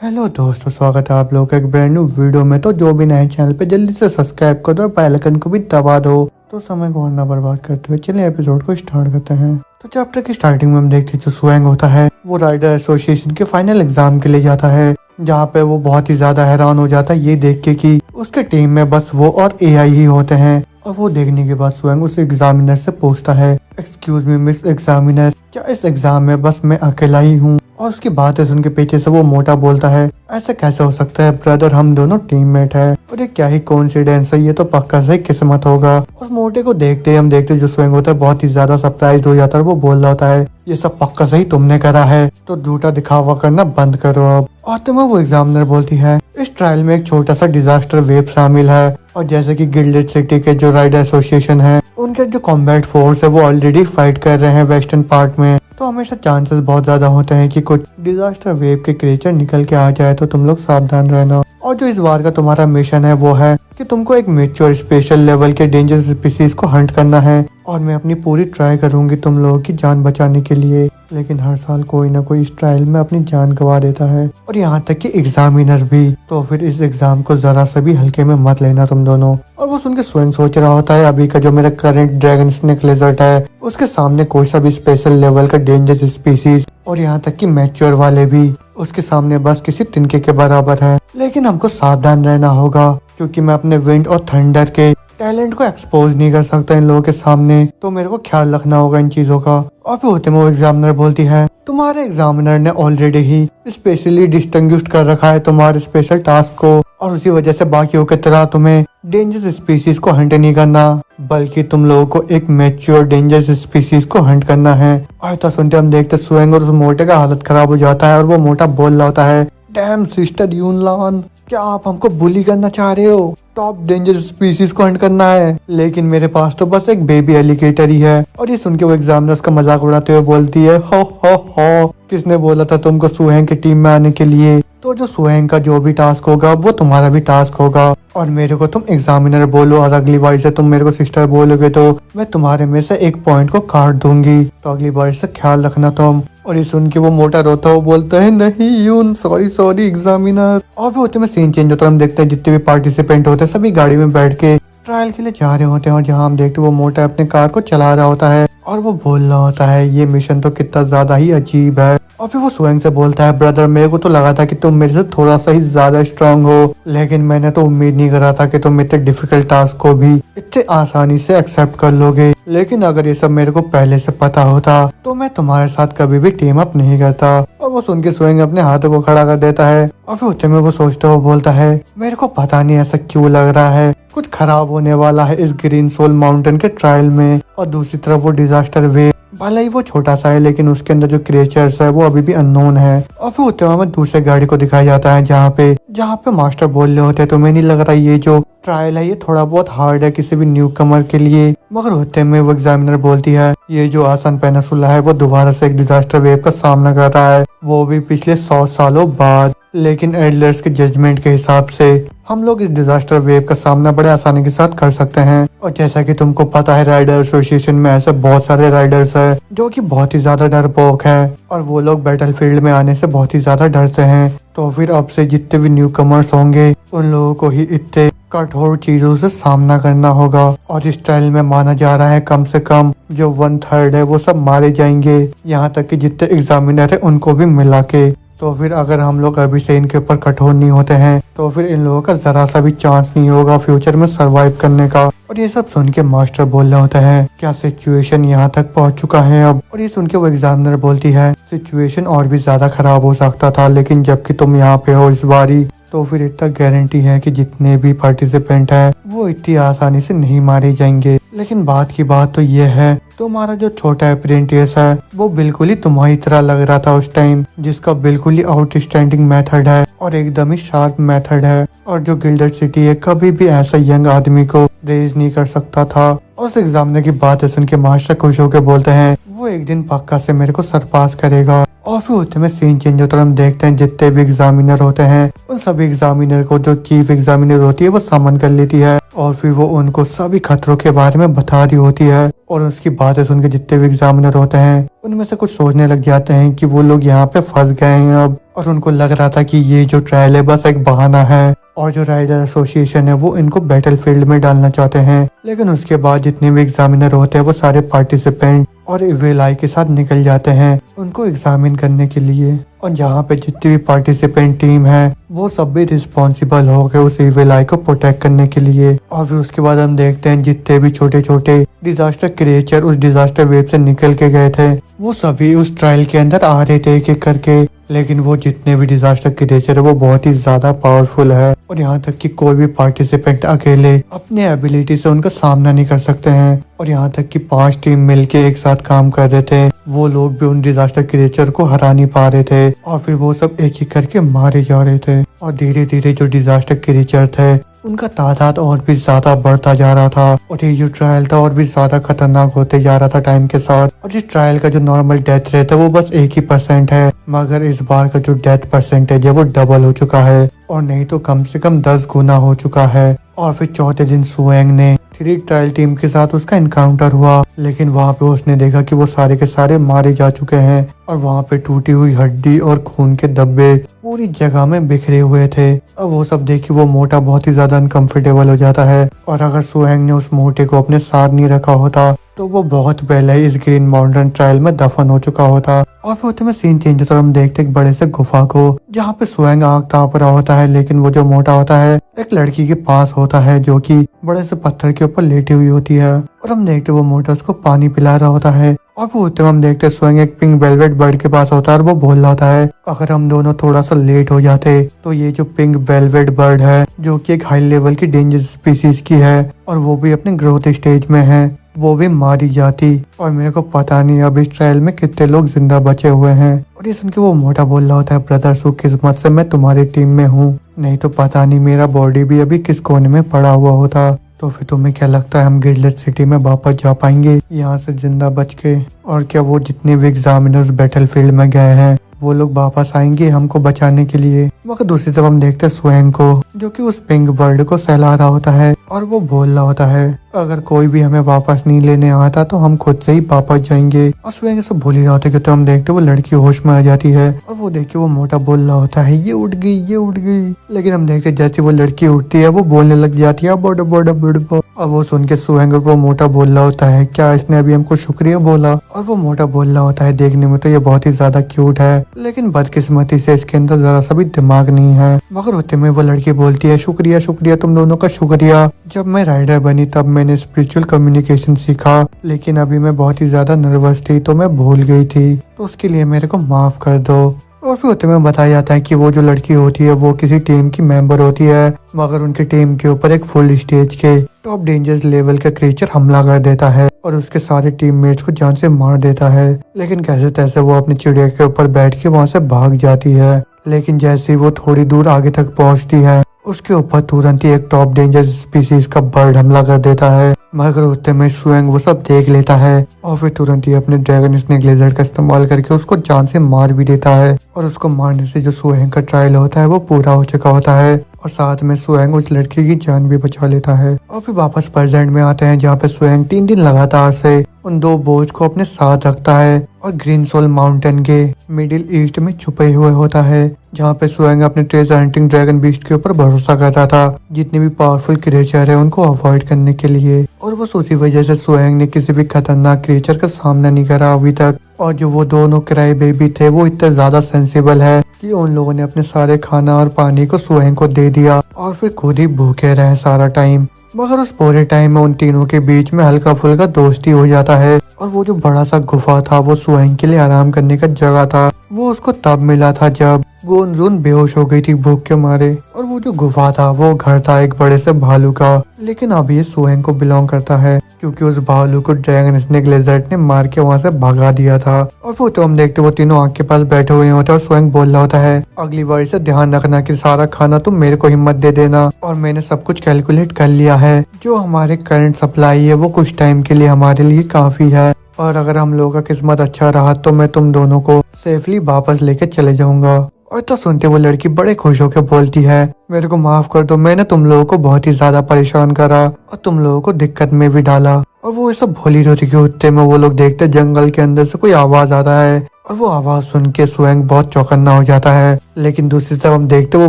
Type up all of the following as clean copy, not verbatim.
Hello दोस्तों, स्वागत है आप लोगों का एक ब्रांड न्यू वीडियो में। तो जो भी नए चैनल पे जल्दी से सब्सक्राइब कर दो और बेल आइकन को भी दबा दो। तो समय को और ना बर्बाद करते हुए चलिए एपिसोड को स्टार्ट करते हैं। तो चैप्टर की स्टार्टिंग में हम देखते हैं जो सुएंग होता है वो राइडर एसोसिएशन के फाइनल एग्जाम के लिए जाता है, जहाँ पे वो बहुत ही ज्यादा हैरान हो जाता है ये देख के कि उसके टीम में बस वो और एआई ही होते हैं। और वो देखने के बाद सुएंग उस एग्जामिनर से पूछता है, एक्सक्यूज मी मिस एग्जामिनर, क्या इस एग्जाम में बस मैं अकेला ही हूँ? और उसकी बातें सुन के पीछे से वो मोटा बोलता है, ऐसा कैसे हो सकता है ब्रदर, हम दोनों टीममेट है और ये क्या ही कोइंसिडेंस है, ये तो पक्का से किस्मत होगा। उस मोटे को देखते हम देखते जो सुएंग होता है बहुत ही ज्यादा सरप्राइज हो जाता है। वो बोल रहा होता है, ये सब पक्का से ही तुमने करा है, तो झूठा दिखावा करना बंद करो अब। और तुम्हें वो एग्जामिनर बोलती है, इस ट्रायल में एक छोटा सा डिजास्टर वेव शामिल है और जैसे कि गिल्डेड सिटी के जो राइडर एसोसिएशन है उनके जो कॉम्बैट फोर्स है वो ऑलरेडी फाइट कर रहे हैं वेस्टर्न पार्ट में, तो हमेशा चांसेस बहुत ज्यादा होते हैं कि कुछ डिजास्टर वेव के क्रिएचर निकल के आ जाए, तो तुम लोग सावधान रहना। और जो इस बार का तुम्हारा मिशन है वो है कि तुमको एक मैच्योर स्पेशल लेवल के डेंजरस स्पीसीज को हंट करना है और मैं अपनी पूरी ट्राई करूंगी तुम लोगों की जान बचाने के लिए। लेकिन हर साल कोई ना कोई इस ट्रायल में अपनी जान गंवा देता है और यहाँ तक कि एग्जामिनर भी। तो फिर इस एग्जाम को जरा सा भी हल्के में मत लेना तुम दोनों। और वो सुन के स्वयं सोच रहा होता है, अभी का जो मेरा करंट ड्रैगन स्नेक लिजर्ड है उसके सामने कोई सा भी स्पेशल लेवल का डेंजरस स्पीसीज और यहाँ तक कि मैच्योर वाले भी उसके सामने बस किसी तिनके के बराबर है। लेकिन हमको सावधान रहना होगा क्योंकि मैं अपने विंड और थंडर के टैलेंट को एक्सपोज नहीं कर सकता इन लोगों के सामने, तो मेरे को ख्याल रखना होगा इन चीजों का। और फिर होते में वो एग्जामिनर बोलती है, तुम्हारे एग्जामिनर ने ऑलरेडी ही स्पेशली डिस्टिंग्विश्ड कर रखा है तुम्हारे स्पेशल टास्क को और उसी वजह से बाकियों की तरह तुम्हें डेंजरस स्पीसीज को हंट नहीं करना बल्कि तुम लोगों को एक मैच्योर डेंजरस स्पीसीज को हंट करना है। और तो सुनते हम देखते सुएंग और उस मोटे का हालत खराब हो जाता है और वो मोटा बोल रहा होता है, डैम सिस्टर यूनलान, क्या आप हमको बुली करना चाह रहे हो? टॉप डेंजरस स्पीसीज को हंट करना है, लेकिन मेरे पास तो बस एक बेबी एलिगेटर ही है। और ये सुन के वो एग्जामिनर उसका मजाक उड़ाते हुए बोलती है, हो किसने बोला था तुमको सुहेंग की टीम में आने के लिए? तो जो सुहेंग का जो भी टास्क होगा वो तुम्हारा भी टास्क होगा और मेरे को तुम एग्जामिनर बोलो और अगली बार से तुम मेरे को सिस्टर बोलोगे तो मैं तुम्हारे में से एक पॉइंट को काट दूंगी, तो अगली बार से ख्याल रखना तुम। और ये सुन के वो मोटा रोता हुआ बोलता है, नहीं यून, सॉरी एग्जामिनर। और फिर होते में सीन चेंज होता है, हम देखते हैं जितने भी पार्टिसिपेंट होते हैं सभी गाड़ी में बैठ के ट्रायल के लिए जा रहे होते हैं और जहाँ हम देखते हैं वो मोटा अपने कार को चला रहा होता है और वो बोल रहा होता है, ये मिशन तो कितना ज्यादा ही अजीब है। और फिर वो स्वयं से बोलता है, ब्रदर मेरे को तो लगा था कि तुम मेरे से थोड़ा सा ही ज्यादा स्ट्रांग हो, लेकिन मैंने तो उम्मीद नहीं करा था कि तुम इतने डिफिकल्ट टास्क को भी इतने आसानी से एक्सेप्ट कर लोगे। लेकिन अगर ये सब मेरे को पहले से पता होता तो मैं तुम्हारे साथ कभी भी टीम अप नहीं करता। और वो सुन के स्वयं अपने हाथों को खड़ा कर देता है और फिर उतने में वो सोचता हुआ बोलता है, मेरे को पता नहीं ऐसा क्यों लग रहा है, कुछ खराब होने वाला है इस ग्रीन सोल माउंटेन के ट्रायल में। और दूसरी तरफ वो डिजास्टर वेव, भले ही वो छोटा सा है लेकिन उसके अंदर जो क्रिएचर्स है वो अभी भी अननोन है। और फिर उतने में दूसरे गाड़ी को दिखाया जाता है जहाँ पे मास्टर बोल रहे होते हैं, तुम्हें नहीं लग रहा ये जो ट्रायल है ये थोड़ा बहुत हार्ड है किसी भी न्यू कमर के लिए? मगर होते में वो एग्जामिनर बोलती है, ये जो आसान पेनिसुला है वो दोबारा से एक डिजास्टर वेव का सामना कर रहा है, वो भी पिछले 100 सालों बाद। लेकिन एडलर्स के जजमेंट के हिसाब से हम लोग इस डिजास्टर वेव का सामना बड़े आसानी के साथ कर सकते हैं। और जैसा कि तुमको पता है राइडर एसोसिएशन में ऐसे बहुत सारे राइडर्स हैं जो कि बहुत ही ज्यादा डरपोक है और वो लोग बैटलफील्ड में आने से बहुत ही ज्यादा डरते हैं। तो फिर अब से जितने भी न्यू कमर्स होंगे उन लोगों को ही इतने कठोर चीजों से सामना करना होगा। और इस ट्रायल में माना जा रहा है कम से कम जो 1/3 है वो सब मारे जाएंगे, यहाँ तक कि जितने एग्जामिनर है उनको भी मिला के। तो फिर अगर हम लोग अभी से इनके ऊपर कठोर नहीं होते हैं तो फिर इन लोगों का जरा सा भी चांस नहीं होगा फ्यूचर में सरवाइव करने का। और ये सब सुन के मास्टर बोल रहे होते हैं, क्या सिचुएशन यहाँ तक पहुँच चुका है अब? और ये सुन के वो एग्जामिनर बोलती है, सिचुएशन और भी ज्यादा खराब हो सकता था, लेकिन जबकि तुम यहाँ पे हो इस बारी तो फिर इतना गारंटी है कि जितने भी पार्टिसिपेंट है वो इतनी आसानी से नहीं मारे जाएंगे। लेकिन बात की बात तो ये है, तुम्हारा जो छोटा अप्रेंटिस है वो बिल्कुल ही तुम्हारी तरह लग रहा था उस टाइम, जिसका बिल्कुल ही आउटस्टैंडिंग मेथड है और एकदम ही शार्प मेथड है। और जो गिल्डेड सिटी है कभी भी ऐसा यंग आदमी को रेज नहीं कर सकता था। और उस एग्जामिनर की बात सुन के मास्टर खुश होकर बोलते हैं, वो एक दिन पक्का से मेरे को सरपास करेगा। और फिर उसमें सीन चेंज होता है, हम देखते हैं जितने भी एग्जामिनर होते हैं उन सभी एग्जामिनर को जो चीफ एग्जामिनर होती है वो समन कर लेती है और फिर वो उनको सभी खतरों के बारे में बता रही होती है। और उसकी बातें सुन के जितने भी एग्जामिनर होते हैं उनमें से कुछ सोचने लग जाते हैं कि वो लोग यहाँ पे फंस गए हैं अब, और उनको लग रहा था कि ये जो ट्रायल है बस एक बहाना है और जो राइडर एसोसिएशन है वो इनको बैटलफील्ड में डालना चाहते हैं। लेकिन उसके बाद जितने भी एग्जामिनर होते हैं वो सारे पार्टिसिपेंट और इविल आई के साथ निकल जाते हैं उनको एग्जामिन करने के लिए। और जहाँ पे जितनी भी पार्टिसिपेंट टीम है वो सब भी रिस्पॉन्सिबल हो गए उस इविल आई को प्रोटेक्ट करने के लिए। और फिर उसके बाद हम देखते हैं जितने भी छोटे छोटे डिजास्टर क्रिएचर उस डिजास्टर वेव से निकल के गए थे वो सभी उस ट्रायल के अंदर आ रहे थे एक एक करके। लेकिन वो जितने भी डिजास्टर क्रिएचर है वो बहुत ही ज्यादा पावरफुल है और यहाँ तक कि कोई भी पार्टिसिपेंट अकेले अपने एबिलिटी से उनका सामना नहीं कर सकते हैं। और यहाँ तक कि 5 टीम मिलके एक साथ काम कर रहे थे वो लोग भी उन डिजास्टर क्रिएचर को हरा नहीं पा रहे थे और फिर वो सब एक एक करके मारे जा रहे थे। और धीरे धीरे जो डिजास्टर क्रिएचर थे उनका तादाद और भी ज्यादा बढ़ता जा रहा था और ये जो ट्रायल था और भी ज्यादा खतरनाक होते जा रहा था टाइम के साथ। और इस ट्रायल का जो नॉर्मल डेथ रेट है वो बस 1% है, मगर इस बार का जो डेथ परसेंटेज है वो डबल हो चुका है और नहीं तो कम से कम 10 गुना हो चुका है। और फिर चौथे दिन सुएंग ने 3 ट्रायल टीम के साथ उसका इनकाउंटर हुआ, लेकिन वहाँ पे उसने देखा कि वो सारे के सारे मारे जा चुके हैं और वहाँ पे टूटी हुई हड्डी और खून के धब्बे पूरी जगह में बिखरे हुए थे। और वो सब देख के वो मोटा बहुत ही ज्यादा अनकंफर्टेबल हो जाता है और अगर सुएंग ने उस मोटे को अपने साथ नहीं रखा होता तो वो बहुत पहले ही इस ग्रीन माउंटेन ट्रायल में दफन हो चुका होता। और फिर होते में सीन चेंज होता है, हम देखते एक बड़े से गुफा को जहाँ पे सुएंग आग ताप रहा होता है, लेकिन वो जो मोटा होता है एक लड़की के पास होता है जो कि बड़े से पत्थर के ऊपर लेटी हुई होती है। और हम देखते वो मोटा उसको पानी पिला रहा होता है। और वो होते हम देखते सुएंग एक पिंक वेलवेट बर्ड के पास होता है और वो बोल रहा होता है अगर हम दोनों थोड़ा सा लेट हो जाते तो ये जो पिंक वेलवेट बर्ड है जो कि एक हाई लेवल की डेंजर स्पीसीज की है और वो भी अपने ग्रोथ स्टेज में है वो भी मारी जाती। और मेरे को पता नहीं अब इस ट्रायल में कितने लोग जिंदा बचे हुए हैं। और ये सुन के वो मोटा बोल रहा होता है ब्रदर सु किस्मत से मैं तुम्हारी टीम में हूँ, नहीं तो पता नहीं मेरा बॉडी भी अभी किस कोने में पड़ा हुआ होता। तो फिर तुम्हें क्या लगता है हम गिरलेट सिटी में वापस जा पाएंगे यहाँ से जिंदा बच के? और क्या वो जितने भी एग्जामिनर्स बैटलफील्ड में गए हैं वो लोग वापस आएंगे हमको बचाने के लिए? मगर दूसरी तरफ हम देखते हैं सुएंग को जो कि उस पिंक बर्ड को सहला रहा होता है और वो बोल रहा होता है अगर कोई भी हमें वापस नहीं लेने आता तो हम खुद से ही वापस जाएंगे। और सुएंग ऐसा बोल ही रहा होता है कि तो हम देखते वो लड़की होश में आ जाती है और वो देख के वो मोटा बोल रहा होता है ये उठ गई ये उठ गई। लेकिन हम देखते जैसे वो लड़की उठती है वो बोलने लग जाती है बड़ा बड़ा बड़ा। और वो सुन के सुएंग को मोटा बोल रहा होता है क्या इसने अभी हमको शुक्रिया बोला? और वो मोटा बोल रहा होता है देखने में तो ये बहुत ही ज्यादा क्यूट है लेकिन बदकिस्मती से इसके अंदर जरा सा भी दिमाग नहीं है। मगर होते में वो लड़की बोलती है शुक्रिया शुक्रिया तुम दोनों का शुक्रिया, जब मैं राइडर बनी तब मैंने स्पिरिचुअल कम्युनिकेशन सीखा लेकिन अभी मैं बहुत ही ज्यादा नर्वस थी तो मैं भूल गई थी, तो उसके लिए मेरे को माफ कर दो। और फिर होते में बताया जाता है कि वो जो लड़की होती है वो किसी टीम की मेंबर होती है, मगर उनकी टीम के ऊपर एक फुल स्टेज के टॉप डेंजरस लेवल का क्रीचर हमला कर देता है और उसके सारे टीममेट्स को जान से मार देता है। लेकिन कैसे तैसे वो अपनी चिड़िया के ऊपर बैठ के वहाँ से भाग जाती है। लेकिन जैसे ही वो थोड़ी दूर आगे तक पहुँचती है उसके ऊपर तुरंत ही एक टॉप डेंजर स्पीसीज का बर्ड हमला कर देता है। मगर उतने में सुएंग वो सब देख लेता है और फिर तुरंत ही अपने ड्रैगन स्नेक लेजर का इस्तेमाल करके उसको जान से मार भी देता है। और उसको मारने से जो सुएंग का ट्रायल होता है वो पूरा हो चुका होता है और साथ में सुएंग उस लड़की की जान भी बचा लेता है। और फिर वापस प्रेजेंट में आते हैं जहाँ पे सुएंग 3 दिन लगातार से उन 2 बोझ को अपने साथ रखता है और ग्रीन सोल माउंटेन के मिडिल ईस्ट में छुपे हुए होता है जहाँ पे सुएंग अपने ट्रेजर हंटिंग ड्रैगन बीस्ट के ऊपर भरोसा कर रहा था जितने भी पावरफुल क्रिएचर है उनको अवॉइड करने के लिए। और बस उसी वजह से सुएंग ने किसी भी खतरनाक क्रिएचर का सामना नहीं करा अभी तक। और जो वो दोनों क्राई बेबी थे वो इतने ज्यादा सेंसिबल है कि उन लोगों ने अपने सारे खाना और पानी को सुएंग को दे दिया और फिर खुद ही भूखे रहे सारा टाइम। मगर उस पूरे टाइम में उन तीनों के बीच में हल्का फुल्का दोस्ती हो जाता है और वो जो बड़ा सा गुफा था वो सुएंग के लिए आराम करने का जगह था। वो उसको तब मिला था जब गोनरून बेहोश हो गई थी भूख के मारे। और वो जो गुफा था वो घर था एक बड़े से भालू का, लेकिन अब ये सुएंग को बिलोंग करता है क्योंकि उस भालू को ड्रैगन स्नेक लेजर्ड ने मार के वहाँ से भगा दिया था। और वो तो हम देखते वो तीनों आग के पास बैठे हुए होते हैं और सुएंग बोल रहा होता है अगली बार से ध्यान रखना कि सारा खाना तुम मेरे को हिम्मत दे देना और मैंने सब कुछ कैलकुलेट कर लिया है। जो हमारे करंट सप्लाई है वो कुछ टाइम के लिए हमारे लिए काफी है और अगर हम लोगों का किस्मत अच्छा रहा तो मैं तुम दोनों को सेफली वापस लेके चले जाऊंगा। और तो सुनते वो लड़की बड़े खुश होकर बोलती है मेरे को माफ कर दो, मैंने तुम लोगों को बहुत ही ज्यादा परेशान करा और तुम लोगों को दिक्कत में भी डाला। और वो ये सब भोली रही थी कि उतने में वो लोग देखते जंगल के अंदर से कोई आवाज आता है और वो आवाज सुन के सुएंग बहुत चौकन्ना हो जाता है। लेकिन दूसरी तरफ हम देखते वो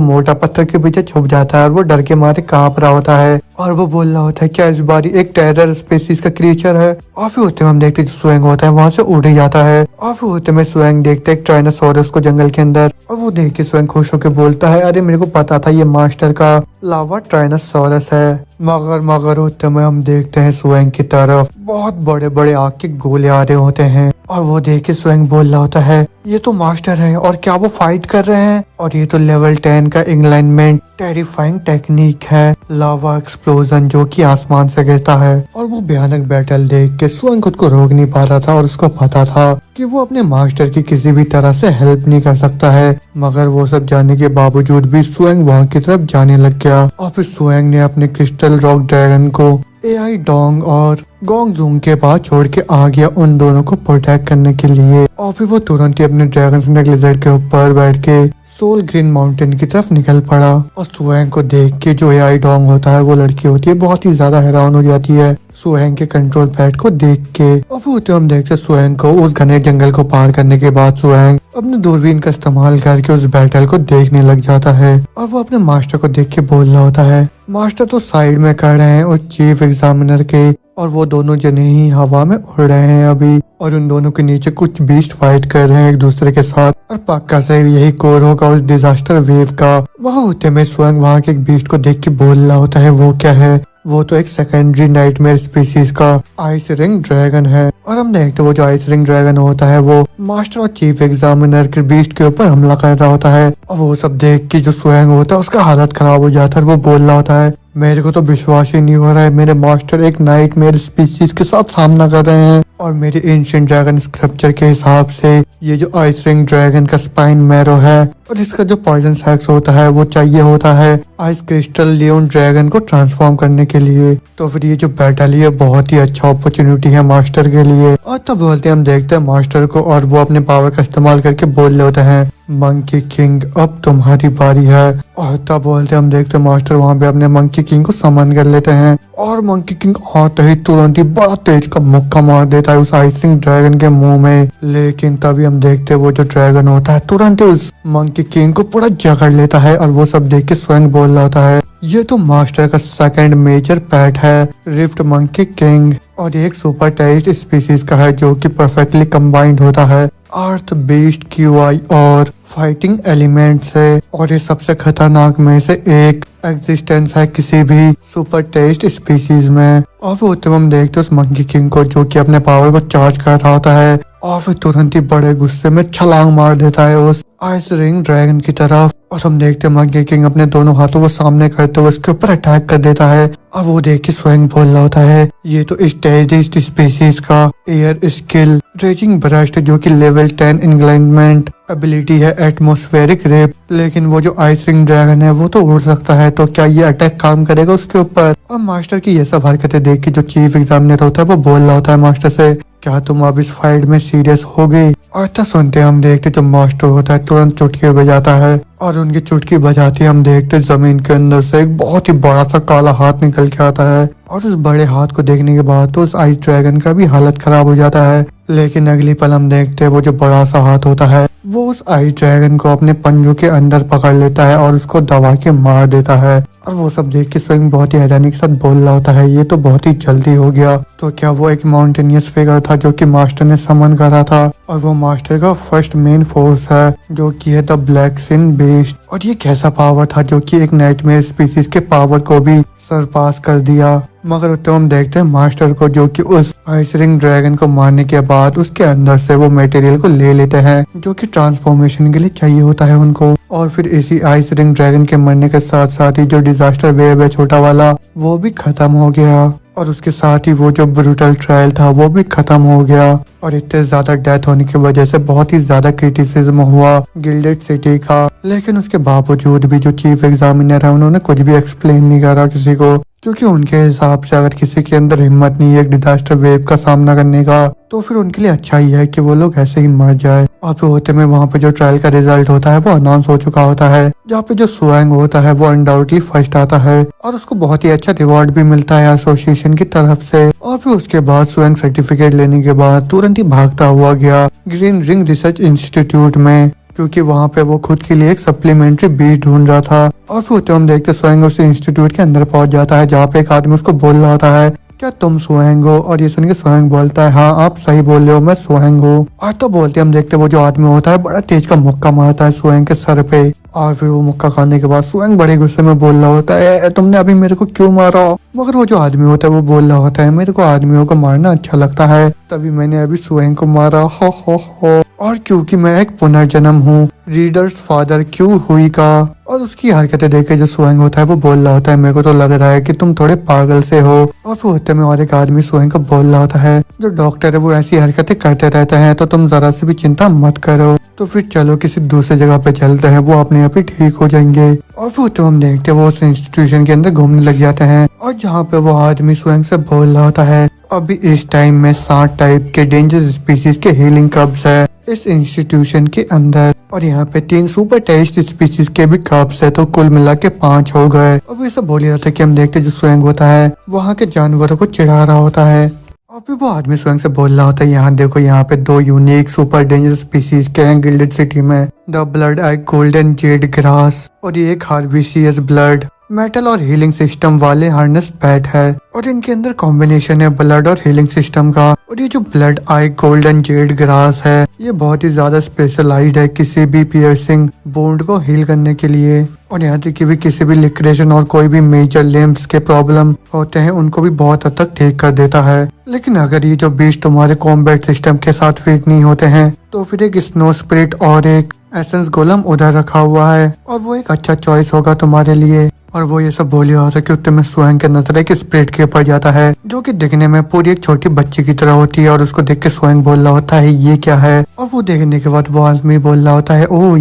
मोटा पत्थर के पीछे छुप जाता है और वो डर के मारे कांप रहा होता है और वो बोल रहा होता है क्या इस बार एक टेरर स्पीसीज का क्रिएचर है। और फिर होते में हम देखते जो सुएंग होता है वहाँ से उड़ ही जाता है। और फिर होते में सुएंग देखते एक ट्राइनोसोरस को जंगल के अंदर, और वो देख के सुएंग खुश होकर बोलता है अरे मेरे को पता था ये मास्टर का लावा ट्राइनोसोरस है। मगर होते में हम देखते हैं सुएंग की तरफ बहुत बड़े बड़े आग के गोले आ रहे होते हैं और वो देख के सुएंग बोल रहा होता है ये तो मास्टर है और क्या वो फाइट कर रहे हैं, और ये तो लेवल 10 का इंग्लाइनमेंट टेरिफाइंग टेक्निक है, लावा एक्सप्लोजन जो कि आसमान से गिरता है। और वो भयानक बैटल देख के सुएंग खुद को रोक नहीं पा रहा था और उसको पता था कि वो अपने मास्टर की किसी भी तरह से हेल्प नहीं कर सकता है। मगर वो सब जानने के बावजूद भी सुएंग वहाँ की तरफ जाने लग गया और फिर सुएंग ने अपने क्रिस्टल रॉक ड्रैगन को एआई डोंग और गोंग जूंग के पास छोड़ के आ गया उन दोनों को प्रोटेक्ट करने के लिए। और फिर वो तुरंत ही अपने ड्रैगन स्नेक लिजर्ड के ऊपर बैठ के सोल ग्रीन माउंटेन की तरफ निकल पड़ा। और सुएंग को देख के जो एआई डोंग होता है वो लड़की होती है बहुत ही ज्यादा हैरान हो जाती है सुएंग के कंट्रोल पैड को देख के। और फिर हम देखते सुएंग को उस घने जंगल को पार करने के बाद सुएंग अपने दूरबीन का इस्तेमाल करके उस बैटल को देखने लग जाता है और वो अपने मास्टर को देख के बोल रहा होता है मास्टर तो साइड में खड़े हैं उस चीफ एग्जामिनर के, और वो दोनों जने ही हवा में उड़ रहे हैं अभी, और उन दोनों के नीचे कुछ बीस्ट फाइट कर रहे हैं एक दूसरे के साथ, और पक्का से यही कोर होगा उस डिजास्टर वेव का। वहाँ होते में स्वयं वहाँ के एक बीस्ट को देख के बोल रहा होता है वो क्या है, वो तो एक सेकेंडरी नाइटमेयर स्पीसीज का आइस रिंग ड्रैगन है। और हम देखते वो जो आइस रिंग ड्रैगन होता है वो मास्टर और चीफ एग्जामिनर के बीस्ट के ऊपर हमला कर रहा होता है। और वो सब देख के जो स्वयं होता है उसका हालत खराब हो जाता है और वो बोल रहा होता है मेरे को तो विश्वास ही नहीं हो रहा है, मेरे मास्टर एक नाइटमेयर स्पीसीज के साथ सामना कर रहे हैं, और मेरे एंशिएंट ड्रैगन स्क्रप्चर के हिसाब से ये जो आइस रिंग ड्रैगन का स्पाइन मैरो है और इसका जो पॉइजन सैक्स होता है वो चाहिए होता है आइस क्रिस्टल लियोन ड्रैगन को ट्रांसफॉर्म करने के लिए। तो फिर ये जो बैटल है बहुत ही अच्छा अपॉर्चुनिटी है मास्टर के लिए। और तब बोलते हम देखते हैं मास्टर को और वो अपने पावर का इस्तेमाल करके बोल रहे होते हैं मंकी किंग अब तुम्हारी बारी है। और तब बोलते हम देखते हैं मास्टर वहाँ पे अपने मंकी किंग को समन कर लेते हैं और मंकी किंग आते ही तुरंत ही बड़ा तेज का मुक्का मार देता है उस आइस रिंग ड्रैगन के मुंह में। लेकिन तभी हम देखते हैं वो जो ड्रैगन होता है तुरंत ही उस मंकी किंग को पूरा जकड़ लेता है और वो सब देख के स्वयं बोल रहा होता है ये तो मास्टर का सेकंड मेजर पेट है रिफ्ट मंकी किंग, और एक सुपर टेरिस्ट स्पीसीज का है जो कि परफेक्टली कंबाइंड होता है अर्थ बीस्ट क्यूआई और फाइटिंग एलिमेंट से, और ये सबसे खतरनाक में से एक एग्जिस्टेंस है किसी भी सुपर टेरिस्ट स्पीसीज में। और फिर उतने हम देखते उस मंकी किंग को जो कि अपने पावर को चार्ज कर रहा होता है और फिर तुरंत ही बड़े गुस्से में छलांग मार देता है उस आइस रिंग ड्रैगन की तरफ। और हम देखते हैं मंकी किंग अपने दोनों हाथों को सामने करते हुए उसके ऊपर अटैक कर देता है और वो देख के स्वयं बोल रहा होता है ये तो इस टेरिस्ट स्पीसीज का एयर स्किल रेजिंग ब्रस्ट जो कि लेवल 10 इंग्लाइनमेंट एबिलिटी है एटमॉस्फेरिक रेप, लेकिन वो जो आइस रिंग ड्रैगन है वो तो उड़ सकता है, तो क्या ये अटैक काम करेगा उसके ऊपर। और मास्टर की ये सब हरकतें देख के जो चीफ एग्जामिनर होता है वो बोल रहा होता है मास्टर से क्या तुम अब इस फाइट में सीरियस हो गई। और तब सुनते हम देखते जो मास्टर होता है तुरंत चुटकी बजाता है और उनकी चुटकी बजाती हम देखते जमीन के अंदर से एक बहुत ही बड़ा सा काला हाथ निकल के आता है, और उस बड़े हाथ को देखने के बाद तो उस आइस ड्रैगन का भी हालत खराब हो जाता है। लेकिन अगली पल हम देखते हैं वो जो बड़ा सा हाथ होता है वो उस आइस ड्रैगन को अपने पंजों के अंदर पकड़ लेता है और उसको दबा के मार देता है। और वो सब देख के स्वयं बहुत ही हैरानी के साथ बोल रहा होता है ये तो बहुत ही जल्दी हो गया, तो क्या वो एक माउंटेनियस फिगर था जो कि मास्टर ने समन करा था, और वो मास्टर का फर्स्ट मेन फोर्स है जो कि है द ब्लैक सिन बीस्ट। और ये कैसा पावर था जो कि एक नाइटमेयर स्पीसीज के पावर को भी सरपास कर दिया। मगर तो हम देखते हैं मास्टर को जो कि उस आइस रिंग ड्रैगन को मारने के बाद उसके अंदर से वो मटेरियल को ले लेते हैं जो कि ट्रांसफॉर्मेशन के लिए चाहिए होता है उनको। और फिर इसी आइस रिंग ड्रैगन के मरने के साथ साथ ही जो डिजास्टर वेव है छोटा वाला वो भी खत्म हो गया, और उसके साथ ही वो जो ब्रूटल ट्रायल था वो भी खत्म हो गया। और इतने ज्यादा डेथ होने की वजह से बहुत ही ज्यादा क्रिटिसिज्म हुआ गिल्डेड सिटी का, लेकिन उसके बावजूद भी जो चीफ एग्जामिनर है उन्होंने कुछ भी एक्सप्लेन नहीं करा किसी को क्योंकि उनके हिसाब से अगर किसी के अंदर हिम्मत नहीं है एक डिजास्टर वेव का सामना करने का तो फिर उनके लिए अच्छा ही है कि वो लोग ऐसे ही मर जाए। और फिर होते में वहाँ पे जो ट्रायल का रिजल्ट होता है वो अनाउंस हो चुका होता है, जहाँ पे जो सुएंग होता है वो अनडाउटली फर्स्ट आता है और उसको बहुत ही अच्छा रिवॉर्ड भी मिलता है एसोसिएशन की तरफ से। और फिर उसके बाद सुएंग सर्टिफिकेट लेने के बाद तुरंत ही भागता हुआ गया ग्रीन रिंग रिसर्च इंस्टीट्यूट में, क्योंकि वहाँ पे वो खुद के लिए एक सप्लीमेंट्री बीज ढूंढ रहा था। और फिर तो हम देखते सुएंग उस इंस्टीट्यूट के अंदर पहुंच जाता है, जहाँ पे एक आदमी उसको बोल रहा होता है क्या तुम सुएंग हो? और ये सुन के सुएंग बोलता है हाँ आप सही बोल रहे हो, मैं सुएंग हूँ। और तो बोलते हम देखते वो जो आदमी होता है बड़ा तेज का मुक्का मारता है सुएंग के सर पे। और फिर वो मुक्का खाने के बाद सुएंग बड़े गुस्से में बोल रहा होता है तुमने अभी मेरे को क्यों मारा? मगर वो जो आदमी होता है वो बोल रहा होता है मेरे को आदमियों को मारना अच्छा लगता है, तभी मैंने अभी सुएंग को मारा, हो। और क्योंकि मैं एक पुनर्जन्म हूँ, रीडर्स फादर क्यों हुई का। और उसकी हरकतें देख के जो सुएंग होता है वो बोल रहा होता है मेरे को तो लग रहा है कि तुम थोड़े पागल से हो। और फिर होते में और एक आदमी सुएंग को बोल रहा होता है जो डॉक्टर है वो ऐसी हरकतें करते रहते हैं तो तुम जरा सी भी चिंता मत करो, तो फिर चलो किसी दूसरी जगह पे चलते हैं, वो अपने आप ही ठीक हो जाएंगे। और फिर तो हम देखते वो उस इंस्टीट्यूशन के अंदर घूमने लग जाते हैं और जहाँ पे वो आदमी सुएंग से बोल रहा होता है अभी इस टाइम में 60 टाइप के डेंजरस स्पीसीज के हीलिंग कब्स है इस इंस्टीट्यूशन के अंदर, और यहाँ पे 3 सुपर टेस्ट स्पीसीज के भी कब्स है, तो कुल मिला के 5 हो गए। अब ये सब बोल रहा था कि हम देखते जो सुएंग होता है वहाँ के जानवरों को चिढ़ा रहा होता है। और फिर वो आदमी स्वयं से बोल रहा होता है यहाँ देखो यहाँ पे 2 यूनिक सुपर डेंजर स्पीसीज के हैं गिल्डेड सिटी में, the blood egg golden Z grass और ये एक हार्विशियस ब्लड मेटल और हीलिंग सिस्टम वाले हार्नेस पैट है, और इनके अंदर कॉम्बिनेशन है ब्लड और हीलिंग सिस्टम का। और ये जो blood I golden Z grass है ये बहुत ही ज्यादा स्पेशलाइज्ड है किसी भी पियर्सिंग वुंड को हील करने के लिए, और यहाँ तक कि भी किसी भी लिक्रेशन और कोई भी मेजर लिम्स के प्रॉब्लम होते हैं उनको भी बहुत हद तक ठीक कर देता है। लेकिन अगर ये जो बीस्ट तुम्हारे कॉम्बैट सिस्टम के साथ फिट नहीं होते हैं तो फिर एक स्नो स्पिरिट और एक एसेंस गोलम उधर रखा हुआ है और वो एक अच्छा चॉइस होगा तुम्हारे लिए। और वो ये सब बोल रहा होता है कि उत्तर में स्वयं के नजर एक स्पिरिट के ऊपर जाता है जो कि दिखने में पूरी एक छोटी बच्ची की तरह होती है, और उसको देख के स्वयं बोल रहा होता है ये क्या है। और वो देखने के बाद वो आदमी बोल रहा होता है ओह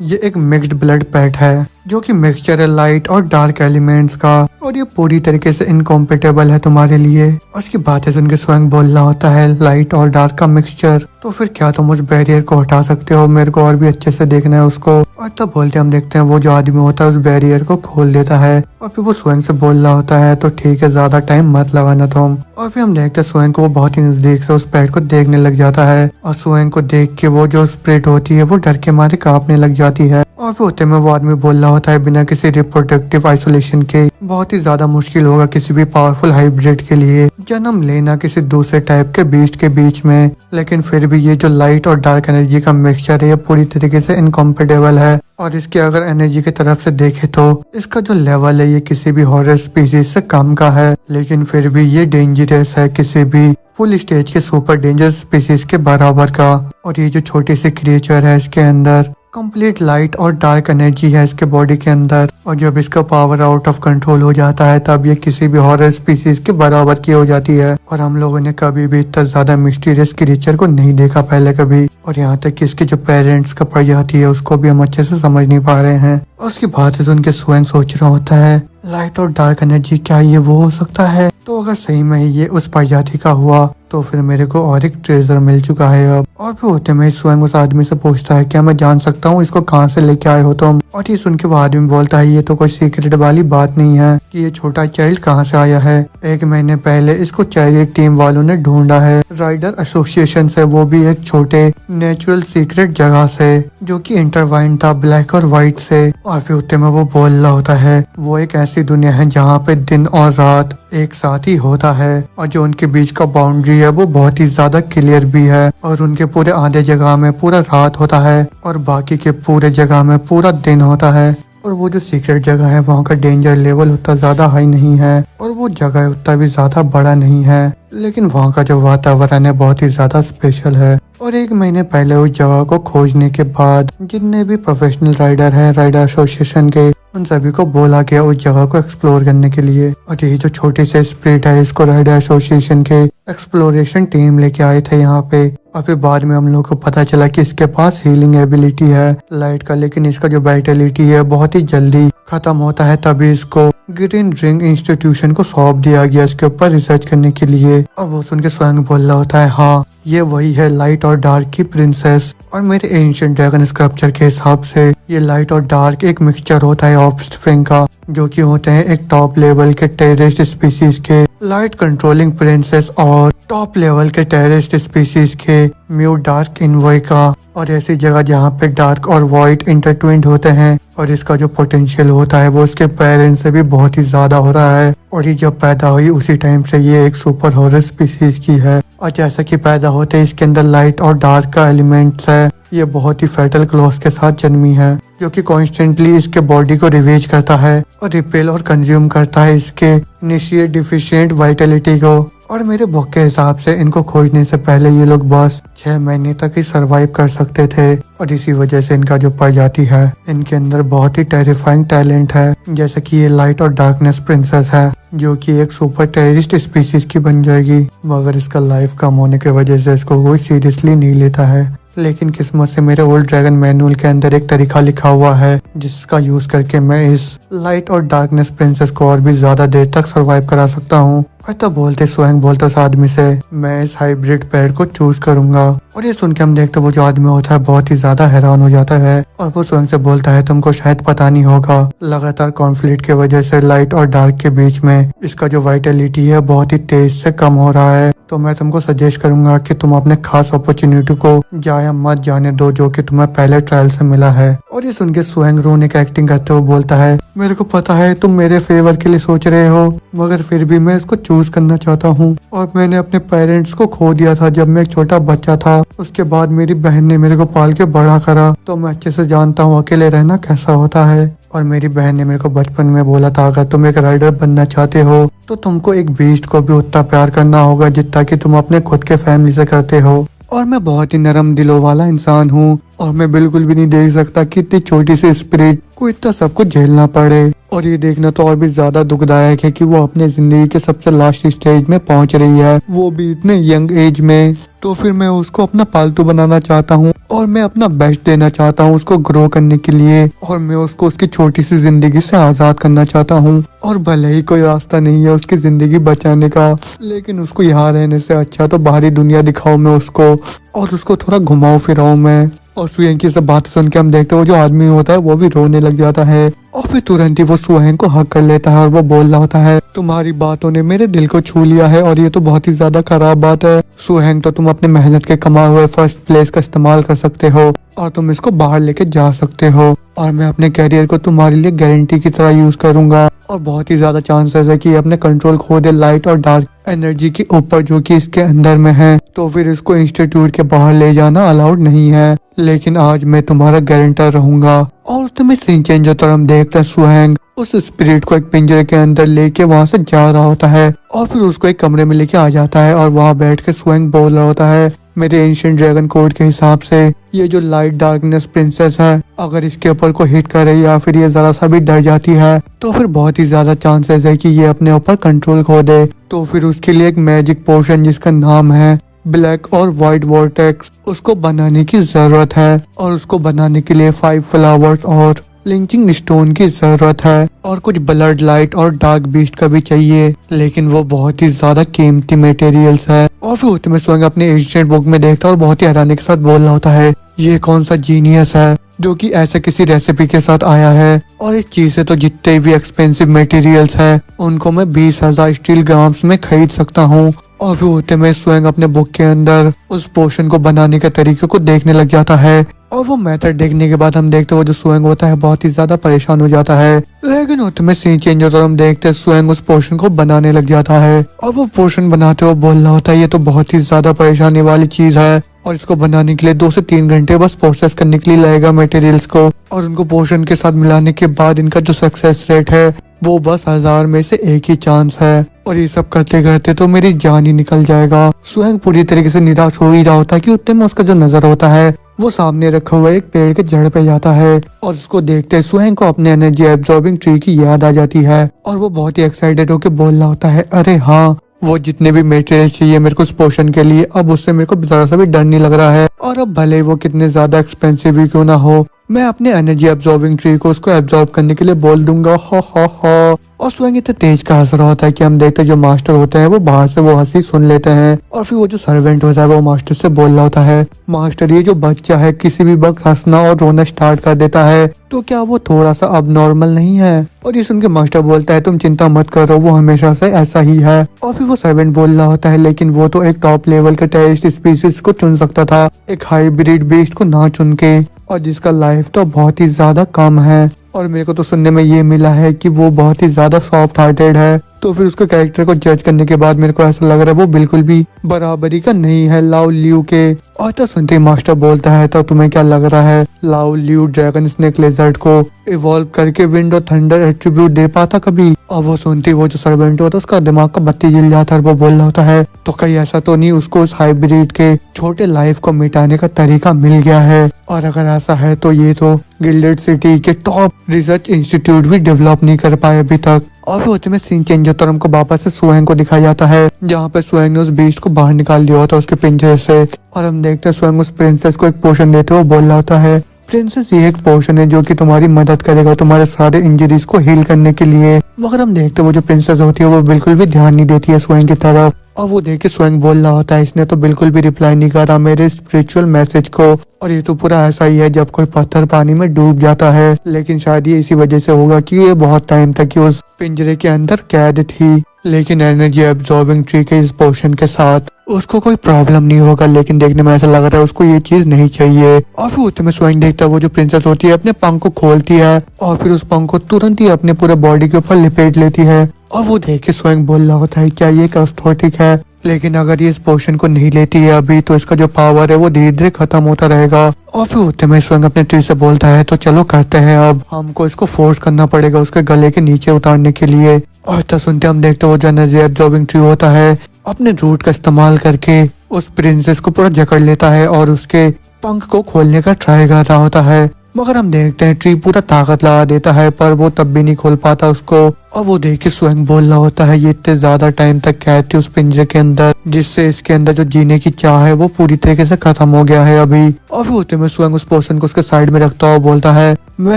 ये एक मिक्स्ड ब्लड पैट है जो कि मिक्सचर है लाइट और डार्क एलिमेंट्स का, और ये पूरी तरीके से इनकॉम्पेटेबल है तुम्हारे लिए। उसकी बातें सुन के स्वयं बोल रहा होता है लाइट और डार्क का मिक्सचर, तो फिर क्या तुम उस बैरियर को हटा सकते हो, मेरे को और भी अच्छे से देखना है उसको। और तब बोलते हम देखते हैं वो जो आदमी होता है उस बैरियर को खोल देता है, और फिर वो स्वयं से बोल रहा होता है तो ठीक है ज्यादा टाइम मत लगाना तुम। और फिर हम देखते हैं स्वयं को वो बहुत ही नजदीक से उस पैट को देखने लग जाता है, और स्वयं को देख के वो जो स्पिरिट होती है वो डर के मारे कांपने लग जाती है। और फिर होते में वो आदमी बोल रहा होता है बिना किसी रिप्रोडक्टिव आइसोलेशन के बहुत ही ज्यादा मुश्किल होगा किसी भी पावरफुल हाइब्रिड के लिए जन्म लेना किसी दूसरे टाइप के बीस्ट के बीच में, लेकिन फिर भी ये जो लाइट और डार्क एनर्जी का मिक्सचर है ये पूरी तरीके से इनकॉम्पेटेबल है। और इसके अगर एनर्जी की तरफ से देखे तो इसका जो लेवल है ये किसी भी हॉरर स्पीसीज से कम का है, लेकिन फिर भी ये डेंजरस है किसी भी फुल स्टेज के सुपर डेंजर स्पीसीज के बराबर का। और ये जो छोटी सी क्रिएचर है इसके अंदर कंप्लीट लाइट और डार्क एनर्जी है इसके बॉडी के अंदर, और जब इसका पावर आउट ऑफ कंट्रोल हो जाता है तब ये किसी भी हॉरर स्पीसीज के बराबर की हो जाती है। और हम लोगों ने कभी भी इतना ज्यादा मिस्टीरियस क्रिएचर को नहीं देखा पहले कभी, और यहाँ तक कि इसके जो पेरेंट्स का प्रजाति है उसको भी हम अच्छे से समझ नहीं पा रहे हैं। उसकी बातें सुन के स्वयं सोच रहा होता है लाइट और डार्क एनर्जी क्या ये वो हो सकता है, तो अगर सही में ये उस प्रजाति का हुआ तो फिर मेरे को और एक ट्रेजर मिल चुका है अब। और फिर होते में स्वयं उस आदमी से पूछता है क्या मैं जान सकता हूँ इसको कहाँ से लेके आए हो तुम। और ये सुन के वो आदमी बोलता है ये तो कोई सीक्रेट वाली बात नहीं है कि ये छोटा चाइल्ड कहाँ से आया है, 1 महीने पहले इसको चैरिटी टीम वालों ने ढूंढा है राइडर एसोसिएशन से, वो भी एक छोटे नेचुरल सीक्रेट जगह से जो कि इंटरवाइन था ब्लैक और व्हाइट से। और फिर होते में वो बोल रहा होता है वो एक ऐसी दुनिया है जहाँ पे दिन और रात एक साथ ही होता है, और जो उनके बीच का बाउंड्री है वो बहुत ही ज्यादा क्लियर भी है, और उनके पूरे आधे जगह में पूरा रात होता है और बाकी के पूरे जगह में पूरा दिन होता है। और वो जो सीक्रेट जगह है वहाँ का डेंजर लेवल उतना ज्यादा हाई नहीं है और वो जगह उतना भी ज्यादा बड़ा नहीं है, लेकिन वहाँ का जो वातावरण है बहुत ही ज्यादा स्पेशल है। और 1 महीने पहले उस जगह को खोजने के बाद जितने भी प्रोफेशनल राइडर हैं राइडर एसोसिएशन के उन सभी को बोला गया उस जगह को एक्सप्लोर करने के लिए। और यही जो छोटे से स्पिरिट है इसको राइडर एसोसिएशन के एक्सप्लोरेशन टीम लेके आए थे यहाँ पे। और फिर बाद में हम लोग को पता चला कि इसके पास हीलिंग एबिलिटी है लाइट का, लेकिन इसका जो वाइटलिटी है बहुत ही जल्दी खत्म होता है तभी इसको ग्रीन रिंग इंस्टीट्यूशन को सौंप दिया गया इसके ऊपर रिसर्च करने के लिए। और वो सुन के स्वयं बोल रहा होता है, हाँ ये वही है लाइट और डार्क की प्रिंसेस। और मेरे एंशिएंट ड्रैगन स्क्रप्चर के हिसाब से ये लाइट और डार्क एक मिक्सचर होता है ऑफस्प्रिंग का, जो कि होते हैं एक टॉप लेवल के टेररिस्ट स्पीसीज के लाइट कंट्रोलिंग प्रिंसेस और टॉप लेवल के टेररिस्ट स्पीसीज के म्यूट डार्क इनवॉय का। और ऐसी जगह जहाँ पे डार्क और वाइट इंटरट्विंड होते हैं और इसका जो पोटेंशियल होता है वो इसके पेरेंट्स से भी बहुत ही ज्यादा हो रहा है। और ये जब पैदा हुई उसी टाइम से ये एक सुपर हॉरर स्पीसीज की है। और जैसा कि पैदा होते इसके अंदर लाइट और डार्क का एलिमेंट्स है। ये बहुत ही फैटल क्लॉज के साथ जन्मी है, जो कि कॉन्स्टेंटली इसके बॉडी को रिवेज करता है और रिपेल और कंज्यूम करता है इसके इनिशिएट डिफिशिएंट वाइटलिटी को। और मेरे बुक के हिसाब से इनको खोजने से पहले ये लोग बस 6 महीने तक ही सरवाइव कर सकते थे। और इसी वजह से इनका जो प्रजाति है इनके अंदर बहुत ही टेरिफाइंग टैलेंट है, जैसे कि ये लाइट और डार्कनेस प्रिंसेस है, जो कि एक सुपर टेररिस्ट स्पीसीज की बन जाएगी। मगर इसका लाइफ कम होने की वजह से इसको कोई सीरियसली नहीं लेता है। लेकिन किस्मत से मेरे ओल्ड ड्रैगन मैनुअल के अंदर एक तरीका लिखा हुआ है जिसका यूज करके मैं इस लाइट और डार्कनेस प्रिंसेस को और भी ज्यादा देर तक सरवाइव करा सकता हूँ। और तब बोलते स्वयं बोलता उस आदमी से, मैं इस हाइब्रिड पेड़ को चूज करूंगा। और ये सुन के हम देखते वो जो आदमी होता है बहुत ही ज्यादा हैरान हो जाता है और वो स्वयं से बोलता है, तुमको शायद पता नहीं होगा, लगातार कॉन्फ्लिक्ट की वजह से लाइट और डार्क के बीच में इसका जो वाइटलिटी है बहुत ही तेज से कम हो रहा है। तो मैं तुमको सजेस्ट करूंगा कि तुम अपने खास अपॉर्चुनिटी को जाया मत जाने दो जो कि तुम्हें पहले ट्रायल से मिला है। और ये सुन के स्वयं रोने का एक्टिंग करते हुए बोलता है, मेरे को पता है तुम मेरे फेवर के लिए सोच रहे हो, मगर फिर भी मैं इसको चूज करना चाहता हूँ। और मैंने अपने पेरेंट्स को खो दिया था जब मैं एक छोटा बच्चा था। उसके बाद मेरी बहन ने मेरे को पाल के बड़ा करा, तो मैं अच्छे से जानता हूँ अकेले रहना कैसा होता है। और मेरी बहन ने मेरे को बचपन में बोला था, अगर तुम एक राइडर बनना चाहते हो तो तुमको एक बीस्ट को भी उतना प्यार करना होगा जितना कि तुम अपने खुद के फैमिली से करते हो। और मैं बहुत ही नरम दिलों वाला इंसान हूँ और मैं बिल्कुल भी नहीं देख सकता कि इतनी छोटी सी स्पिरिट को इतना सब कुछ झेलना पड़े। और ये देखना तो और भी ज्यादा दुखदायक है कि वो अपने जिंदगी के सबसे लास्ट स्टेज में पहुंच रही है, वो भी इतने यंग एज में। तो फिर मैं उसको अपना पालतू बनाना चाहता हूँ और मैं अपना बेस्ट देना चाहता हूँ उसको ग्रो करने के लिए। और मैं उसको उसकी छोटी सी जिंदगी से आजाद करना चाहता हूँ। और भले ही कोई रास्ता नहीं है उसकी जिंदगी बचाने का, लेकिन उसको यहाँ रहने से अच्छा तो बाहरी दुनिया दिखाऊं मैं उसको और उसको थोड़ा घुमाऊं फिराऊं मैं। और सुहेन की सब बात सुन के हम देखते हैं वो जो आदमी होता है वो भी रोने लग जाता है और फिर तुरंत ही वो सुहेन को हक कर लेता है और वो बोल रहा होता है, तुम्हारी बातों ने मेरे दिल को छू लिया है और ये तो बहुत ही ज्यादा खराब बात है। सुहेन, तो तुम अपने मेहनत के कमाए हुए फर्स्ट प्लेस का इस्तेमाल कर सकते हो और तुम इसको बाहर लेके जा सकते हो और मैं अपने कैरियर को तुम्हारे लिए गारंटी की तरह यूज करूंगा। और बहुत ही ज्यादा चांसेस है कि अपने कंट्रोल खो दे लाइट और डार्क एनर्जी के ऊपर जो कि इसके अंदर में है, तो फिर इसको इंस्टीट्यूट के बाहर ले जाना अलाउड नहीं है। लेकिन आज मैं तुम्हारा गारंटर रहूंगा। और तुम्हें सीन चेंज होता हम देखते हैं सुहेंग उस स्पिरिट को एक पिंजरे के अंदर लेके वहां से जा रहा होता है और फिर उसको एक कमरे में लेके आ जाता है और वहां बैठ के सुहेंग बोल रहा होता है, मेरे एंशिएंट ड्रैगन कोड के हिसाब से ये जो लाइट डार्कनेस प्रिंसेस है अगर इसके ऊपर को हिट करे या फिर ये जरा सा भी डर जाती है तो फिर बहुत ही ज्यादा चांसेस है कि ये अपने ऊपर कंट्रोल खो दे। तो फिर उसके लिए एक मैजिक पोशन जिसका नाम है ब्लैक और व्हाइट वॉर्टेक्स उसको बनाने की जरूरत है और उसको बनाने के लिए 5 फ्लावर्स और लिंचिंग स्टोन की जरूरत है और कुछ ब्लड लाइट और डार्क बीस्ट का भी चाहिए, लेकिन वो बहुत ही ज्यादा कीमती मटेरियल्स है। और फिर उसमें स्वयं अपने एंशिएंट बुक में देखता है और बहुत ही हैरानी के साथ बोल रहा होता है, ये कौन सा जीनियस है जो कि ऐसे किसी रेसिपी के साथ आया है और इस चीज से तो जितने भी एक्सपेंसिव मटेरियल्स हैं उनको मैं 20,000 स्टील ग्राम्स में खरीद सकता हूँ। और फिर होते में स्वयं अपने बुक के अंदर उस पोशन को बनाने के तरीके को देखने लग जाता है और वो मेथड देखने के बाद हम देखते हैं वो जो स्वयं होता है बहुत ही ज्यादा परेशान हो जाता है। लेकिन होते में सीन चेंज होता है, हम देखते हैं स्वयं उस पोशन को बनाने लग जाता है और वो पोशन बनाते हुए बोल रहा होता है, ये तो बहुत ही ज्यादा परेशानी वाली चीज है और इसको बनाने के लिए 2 से 3 घंटे बस प्रोसेस करने के लिए लगेगा मटेरियल्स को और उनको पोशन के साथ मिलाने के बाद इनका जो सक्सेस रेट है वो बस 1000 में से 1 ही चांस है और ये सब करते करते तो मेरी जान ही निकल जाएगा। स्वयं पूरी तरीके से निराश हो ही रहा होता है कि उतने में उसका जो नजर होता है वो सामने रखा हुआ एक पेड़ के जड़ पे जाता है और उसको देखते स्वयं को अपने एनर्जी एब्जॉर्बिंग ट्री की याद आ जाती है और वो बहुत ही एक्साइटेड होकर बोल रहा होता है, अरे हाँ, वो जितने भी मटेरियल चाहिए मेरे को उस पोशन के लिए अब उससे मेरे को जरा सा भी डर नहीं लग रहा है और अब भले वो कितने ज्यादा एक्सपेंसिव ही क्यों ना हो मैं अपने एनर्जी एब्जॉर्बिंग ट्री को उसको एब्जॉर्ब करने के लिए बोल दूंगा, हो। और स्वयं इतना तेज का हंस रहा होता है कि हम देखते हैं जो मास्टर होते हैं वो बाहर से वो हंसी सुन लेते हैं। और फिर वो जो सर्वेंट होता है वो मास्टर से बोल रहा होता है, मास्टर ये जो बच्चा है किसी भी वक्त हंसना और रोना स्टार्ट कर देता है, तो क्या वो थोड़ा सा अब नॉर्मल नहीं है? और ये सुन के मास्टर बोलता है, तुम चिंता मत करो, वो हमेशा से ऐसा ही है। और फिर वो सर्वेंट बोल रहा होता है, लेकिन वो तो एक टॉप लेवल के टेररिस्ट स्पीसीज को चुन सकता था, एक हाइब्रिड बेस्ट को ना चुन के, और जिसका लाइफ तो बहुत ही ज्यादा कम है। और मेरे को तो सुनने में ये मिला है कि वो बहुत ही ज्यादा सॉफ्ट हार्टेड है। तो फिर उसके कैरेक्टर को जज करने के बाद मेरे को ऐसा लग रहा है वो बिल्कुल भी बराबरी का नहीं है लाओ लियू के। और तो सुनते ही मास्टर बोलता है, तो तुम्हें क्या लग रहा है लाओ लियू ड्रैगन स्नेक लेजर्ड को इवॉल्व करके विंड और थंडर एट्रीब्यूट दे पाता कभी? और वो सुनती वो जो सर्वेंट होता है उसका दिमाग का बत्ती जल जाता है और वो बोल रहा होता है, तो कहीं ऐसा तो नहीं उसको उस हाइब्रिड के छोटे लाइफ को मिटाने का तरीका मिल गया है? और अगर ऐसा है तो ये तो गिल्डेड सिटी के टॉप रिसर्च इंस्टीट्यूट भी डेवलप नहीं कर पाए अभी तक। और फिर उसमें सीन चेंज होता है, हमको वापस से सुहेंग को दिखाया जाता है, जहाँ पे सुहेंग ने उस बीस्ट को बाहर निकाल दिया होता है उसके पिंजरे से। और हम देखते हैं सुहेंग उस प्रिंसेस को एक पोशन देते हुए बोल रहा होता है, प्रिंसेस ये एक पोशन है जो कि तुम्हारी मदद करेगा तुम्हारे सारे इंजरीज को हील करने के लिए। मगर हम देखते हैं वो जो प्रिंसेस होती है वो बिल्कुल भी ध्यान नहीं देती है सुहेंग की तरफ। और वो देख के सुहेंग बोल रहा होता है, इसने तो बिल्कुल भी रिप्लाई नहीं करा मेरे स्पिरिचुअल मैसेज को। और ये तो पूरा ऐसा ही है जब कोई पत्थर पानी में डूब जाता है, लेकिन शायद ये इसी वजह से होगा कि ये बहुत टाइम तक ही उस पिंजरे के अंदर कैद थी। लेकिन एनर्जी एब्जॉर्बिंग ट्री के इस पोशन के साथ उसको कोई प्रॉब्लम नहीं होगा, लेकिन देखने में ऐसा लग रहा है उसको ये चीज नहीं चाहिए। और फिर उतने में स्वयं देखता है वो जो प्रिंसेस होती है अपने पंख को खोलती है और फिर उस पंख को तुरंत ही अपने पूरे बॉडी के ऊपर लिपेट लेती है। और वो देख के स्वयं बोल रहा होता है, क्या ये कस्थोटिक है? लेकिन अगर ये इस पोशन को नहीं लेती है अभी तो इसका जो पावर है वो धीरे धीरे खत्म होता रहेगा। और फिर उतने में स्वयं अपने ट्री से बोलता है, तो चलो करते हैं, अब हमको इसको फोर्स करना पड़ेगा उसके गले के नीचे उतारने के लिए। और तो सुनते हम देखते हो जो एनर्जी एब्जॉर्बिंग ट्री होता है अपने रूट का इस्तेमाल करके उस प्रिंसेस को पूरा जकड़ लेता है और उसके पंख को खोलने का ट्राई कर रहा होता है। मगर हम देखते हैं ट्री पूरा ताकत लगा देता है पर वो तब भी नहीं खोल पाता उसको। और वो देख के स्वयं बोल रहा होता है, ये इतने ज्यादा टाइम तक कैद थी उस पिंजरे के अंदर जिससे इसके अंदर जो जीने की चाह है वो पूरी तरीके से खत्म हो गया है अभी। और फिर होते में स्वयं उस पोर्शन को उसके साइड में रखता हुआ बोलता है, मैं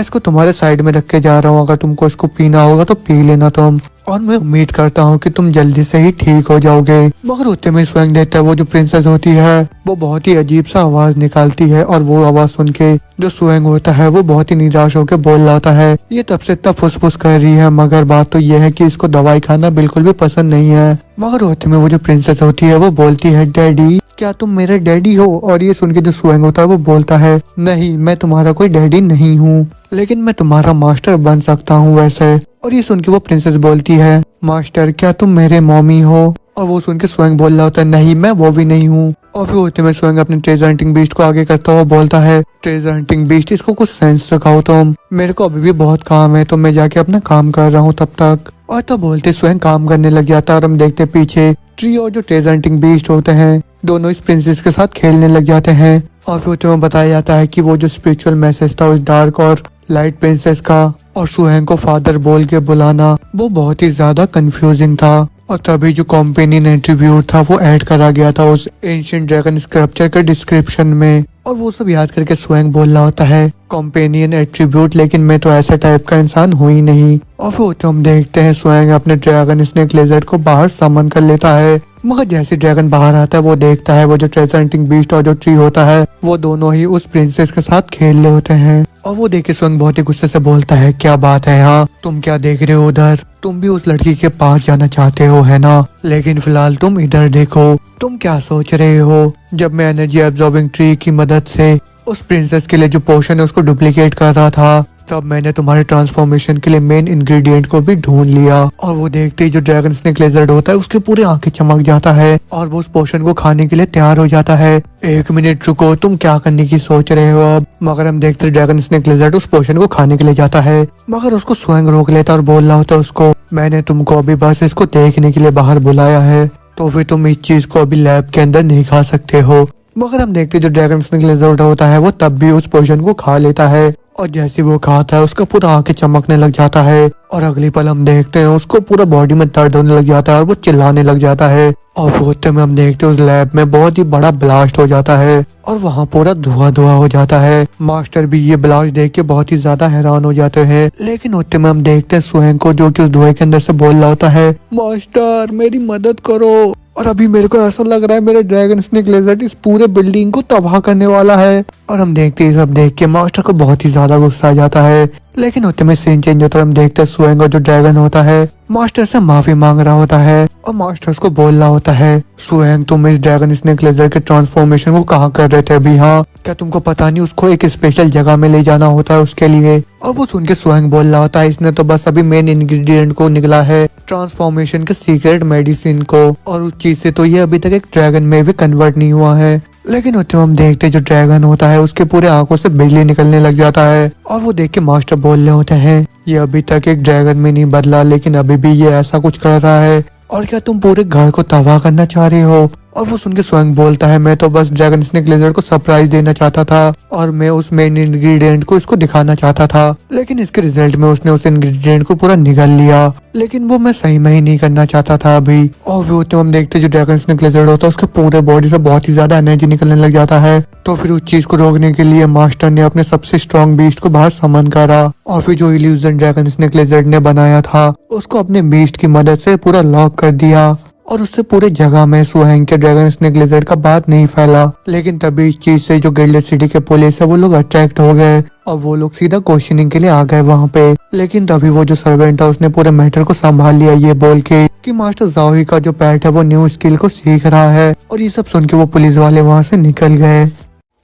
इसको तुम्हारे साइड में रख के जा रहा हूँ, अगर तुमको इसको पीना होगा तो पी लेना तुम, और मैं उम्मीद करता हूँ कि तुम जल्दी से ही ठीक हो जाओगे। मगर होते में स्वयं देखता है वो जो प्रिंसेस होती है वो बहुत ही अजीब सा आवाज निकालती है और वो आवाज सुन के जो स्वयं होता है वो बहुत ही निराश होकर बोल रहा होता है, ये तब से इतना फुसफुस कर रही है मगर बात तो ये है कि इसको दवाई खाना बिल्कुल भी पसंद नहीं है। मगर होते में वो जो प्रिंसेस होती है वो बोलती है, डैडी क्या तुम मेरे डैडी हो? और ये सुन के जो स्वयं होता है वो बोलता है, नहीं मैं तुम्हारा कोई डैडी नहीं हूँ, लेकिन मैं तुम्हारा मास्टर बन सकता हूँ वैसे। और ये सुन के वो प्रिंसेस बोलती है, मास्टर क्या तुम मेरे मम्मी हो? और वो सुन के स्वयं बोल रहा होता है, नहीं मैं वो भी नहीं हूँ। और फिर होते में स्वयं अपने ट्रेजर हंटिंग बीस्ट को आगे करता हुआ बोलता है, ट्रेजर हंटिंग बीस्ट इसको कुछ सेंस सिखाओ तुम, मेरे को अभी भी बहुत काम है तो मैं जाके अपना काम कर रहा हूँ तब तक। और तो बोलते स्वयं काम करने लग जाता है और हम देखते पीछे ट्री और जो ट्रेजर हंटिंग बीस्ट होते हैं दोनों इस प्रिंसेस के साथ खेलने लग जाते हैं। और फिर तुम्हें बताया जाता है कि वो जो स्पिरिचुअल मैसेज था उस डार्क और लाइट प्रिंसेस का और सुहेंग को फादर बोल के बुलाना वो बहुत ही ज्यादा कंफ्यूजिंग था। और तभी जो कॉम्पेनियन एट्रीब्यूट था वो ऐड करा गया था उस एंशिएंट ड्रैगन स्क्रप्चर के डिस्क्रिप्शन में। और वो सब याद करके स्वयं बोल रहा होता है, कॉम्पेनियन एट्रीब्यूट, लेकिन मैं तो ऐसा टाइप का इंसान हूँ ही नहीं। और फिर तो हम देखते हैं स्वयं अपने ड्रैगन स्नेक लेजर्ड को बाहर समन कर लेता है। मगर जैसे ड्रैगन बाहर आता है वो देखता है वो जो ट्रेजर हंटिंग बीस्ट और जो ट्री होता है वो दोनों ही उस प्रिंसेस के साथ खेल रहे होते हैं। और वो देख के स्वयं बहुत ही गुस्से से बोलता है, क्या बात है, हाँ तुम क्या देख रहे हो उधर? तुम भी उस लड़की के पास जाना चाहते हो है ना? लेकिन फिलहाल तुम इधर देखो, तुम क्या सोच रहे हो? जब मैं एनर्जी एब्जॉर्बिंग ट्री की मदद से उस प्रिंसेस के लिए जो पोशन है उसको डुप्लीकेट कर रहा था तब मैंने तुम्हारे ट्रांसफॉर्मेशन के लिए मेन इंग्रेडिएंट को भी ढूंढ लिया। और वो देखते ही जो ड्रैगन स्नेक लेजर्ड होता है उसके पूरे आंखें चमक जाता है और वो उस पोशन को खाने के लिए तैयार हो जाता है। एक मिनट रुको, तुम क्या करने की सोच रहे हो अब? मगर हम देखते ड्रैगन स्नेक लेजर्ड उस पोशन को खाने के लिए जाता है मगर उसको स्वयं रोक लेता और बोल रहा होता उसको, मैंने तुमको अभी बस इसको देखने के लिए बाहर बुलाया है, तो फिर तुम इस चीज को अभी लैब के अंदर नहीं खा सकते हो। मगर हम देखते जो ड्रैगन स्नेक लेजर्ड होता है वो तब भी उस पोशन को खा लेता है और जैसे वो खाता है उसका पूरा आंखें चमकने लग जाता है और अगली पल हम देखते हैं उसको पूरा बॉडी में दर्द होने लग जाता है और वो चिल्लाने लग जाता है। और होते में हम देखते हैं उस लैब में बहुत ही बड़ा ब्लास्ट हो जाता है और वहाँ पूरा धुआं धुआं हो जाता है। मास्टर भी ये ब्लास्ट देख के बहुत ही ज्यादा हैरान हो जाते हैं। लेकिन होते में हम देखते हैं सुहेंग को जो कि उस धुएं के अंदर से बोल रहा होता है, मास्टर मेरी मदद करो। और अभी मेरे को ऐसा लग रहा है मेरे ड्रैगन स्नेक लेजर्ड इस पूरे बिल्डिंग को तबाह करने वाला है। और हम देखते हैं सब देख के मास्टर को बहुत ही ज्यादा गुस्सा आ जाता है। लेकिन होते में सीन चेंज होता है, हम देखते हैं सुहेंग जो ड्रैगन होता है मास्टर से माफी मांग रहा होता है और मास्टर उसको बोल रहा होता है, सुहेंग तुम इस ड्रैगन स्नेक लेजर्ड के ट्रांसफॉर्मेशन को कहाँ कर रहे थे अभी? हाँ, क्या तुमको पता नहीं उसको एक स्पेशल जगह में ले जाना होता है उसके लिए? और वो सुन के सुहेंग बोल रहा होता है, इसने तो बस अभी मेन इंग्रेडिएंट को निकला है ट्रांसफॉर्मेशन के सीक्रेट मेडिसिन को, और उस चीज से तो ये अभी तक एक ड्रैगन में भी कन्वर्ट नहीं हुआ है। लेकिन होते हम देखते जो ड्रैगन होता है उसके पूरे आंखों से बिजली निकलने लग जाता है और वो देख के मास्टर बोल रहे होते हैं, ये अभी तक एक ड्रैगन में नहीं बदला लेकिन अभी भी ये ऐसा कुछ कर रहा है, और क्या तुम पूरे घर को तबाह करना चाह रहे हो? और वो सुन के स्वयं बोलता है, मैं तो बस ड्रैगन स्नेक लेजर्ड को सरप्राइज देना चाहता था और मैं उस मेन इंग्रेडिएंट को इसको दिखाना चाहता था, लेकिन इसके रिजल्ट में उसने उस इंग्रेडिएंट को पूरा निगल लिया, लेकिन वो मैं सही में ही नहीं करना चाहता था अभी। और वो तो हम देखते जो ड्रैगन स्नेक लेजर्ड होता है उसके पूरे बॉडी से बहुत ही ज्यादा एनर्जी निकलने लग जाता है। तो फिर उस चीज को रोकने के लिए मास्टर ने अपने सबसे स्ट्रॉन्ग बीस्ट को बाहर समन करा और फिर जो इल्यूजन ड्रैगन स्नेक लेजर्ड ने बनाया था उसको अपने बीस्ट की मदद से पूरा लॉक कर दिया और उससे पूरे जगह में सुहेंग के ड्रैगन स्नेक लेजर्ड का बात नहीं फैला। लेकिन तभी इस चीज से जो गिल्डेड सिटी के पुलिस है वो लोग अट्रैक्ट हो गए और वो लोग सीधा क्वेश्चनिंग के लिए आ गए वहाँ पे। लेकिन तभी वो जो सर्वेंट था उसने पूरे मैटर को संभाल लिया ये बोल के कि मास्टर जाओही का जो पेट है वो न्यू स्किल को सीख रहा है, और ये सब सुन के वो पुलिस वाले वहाँ से निकल गए।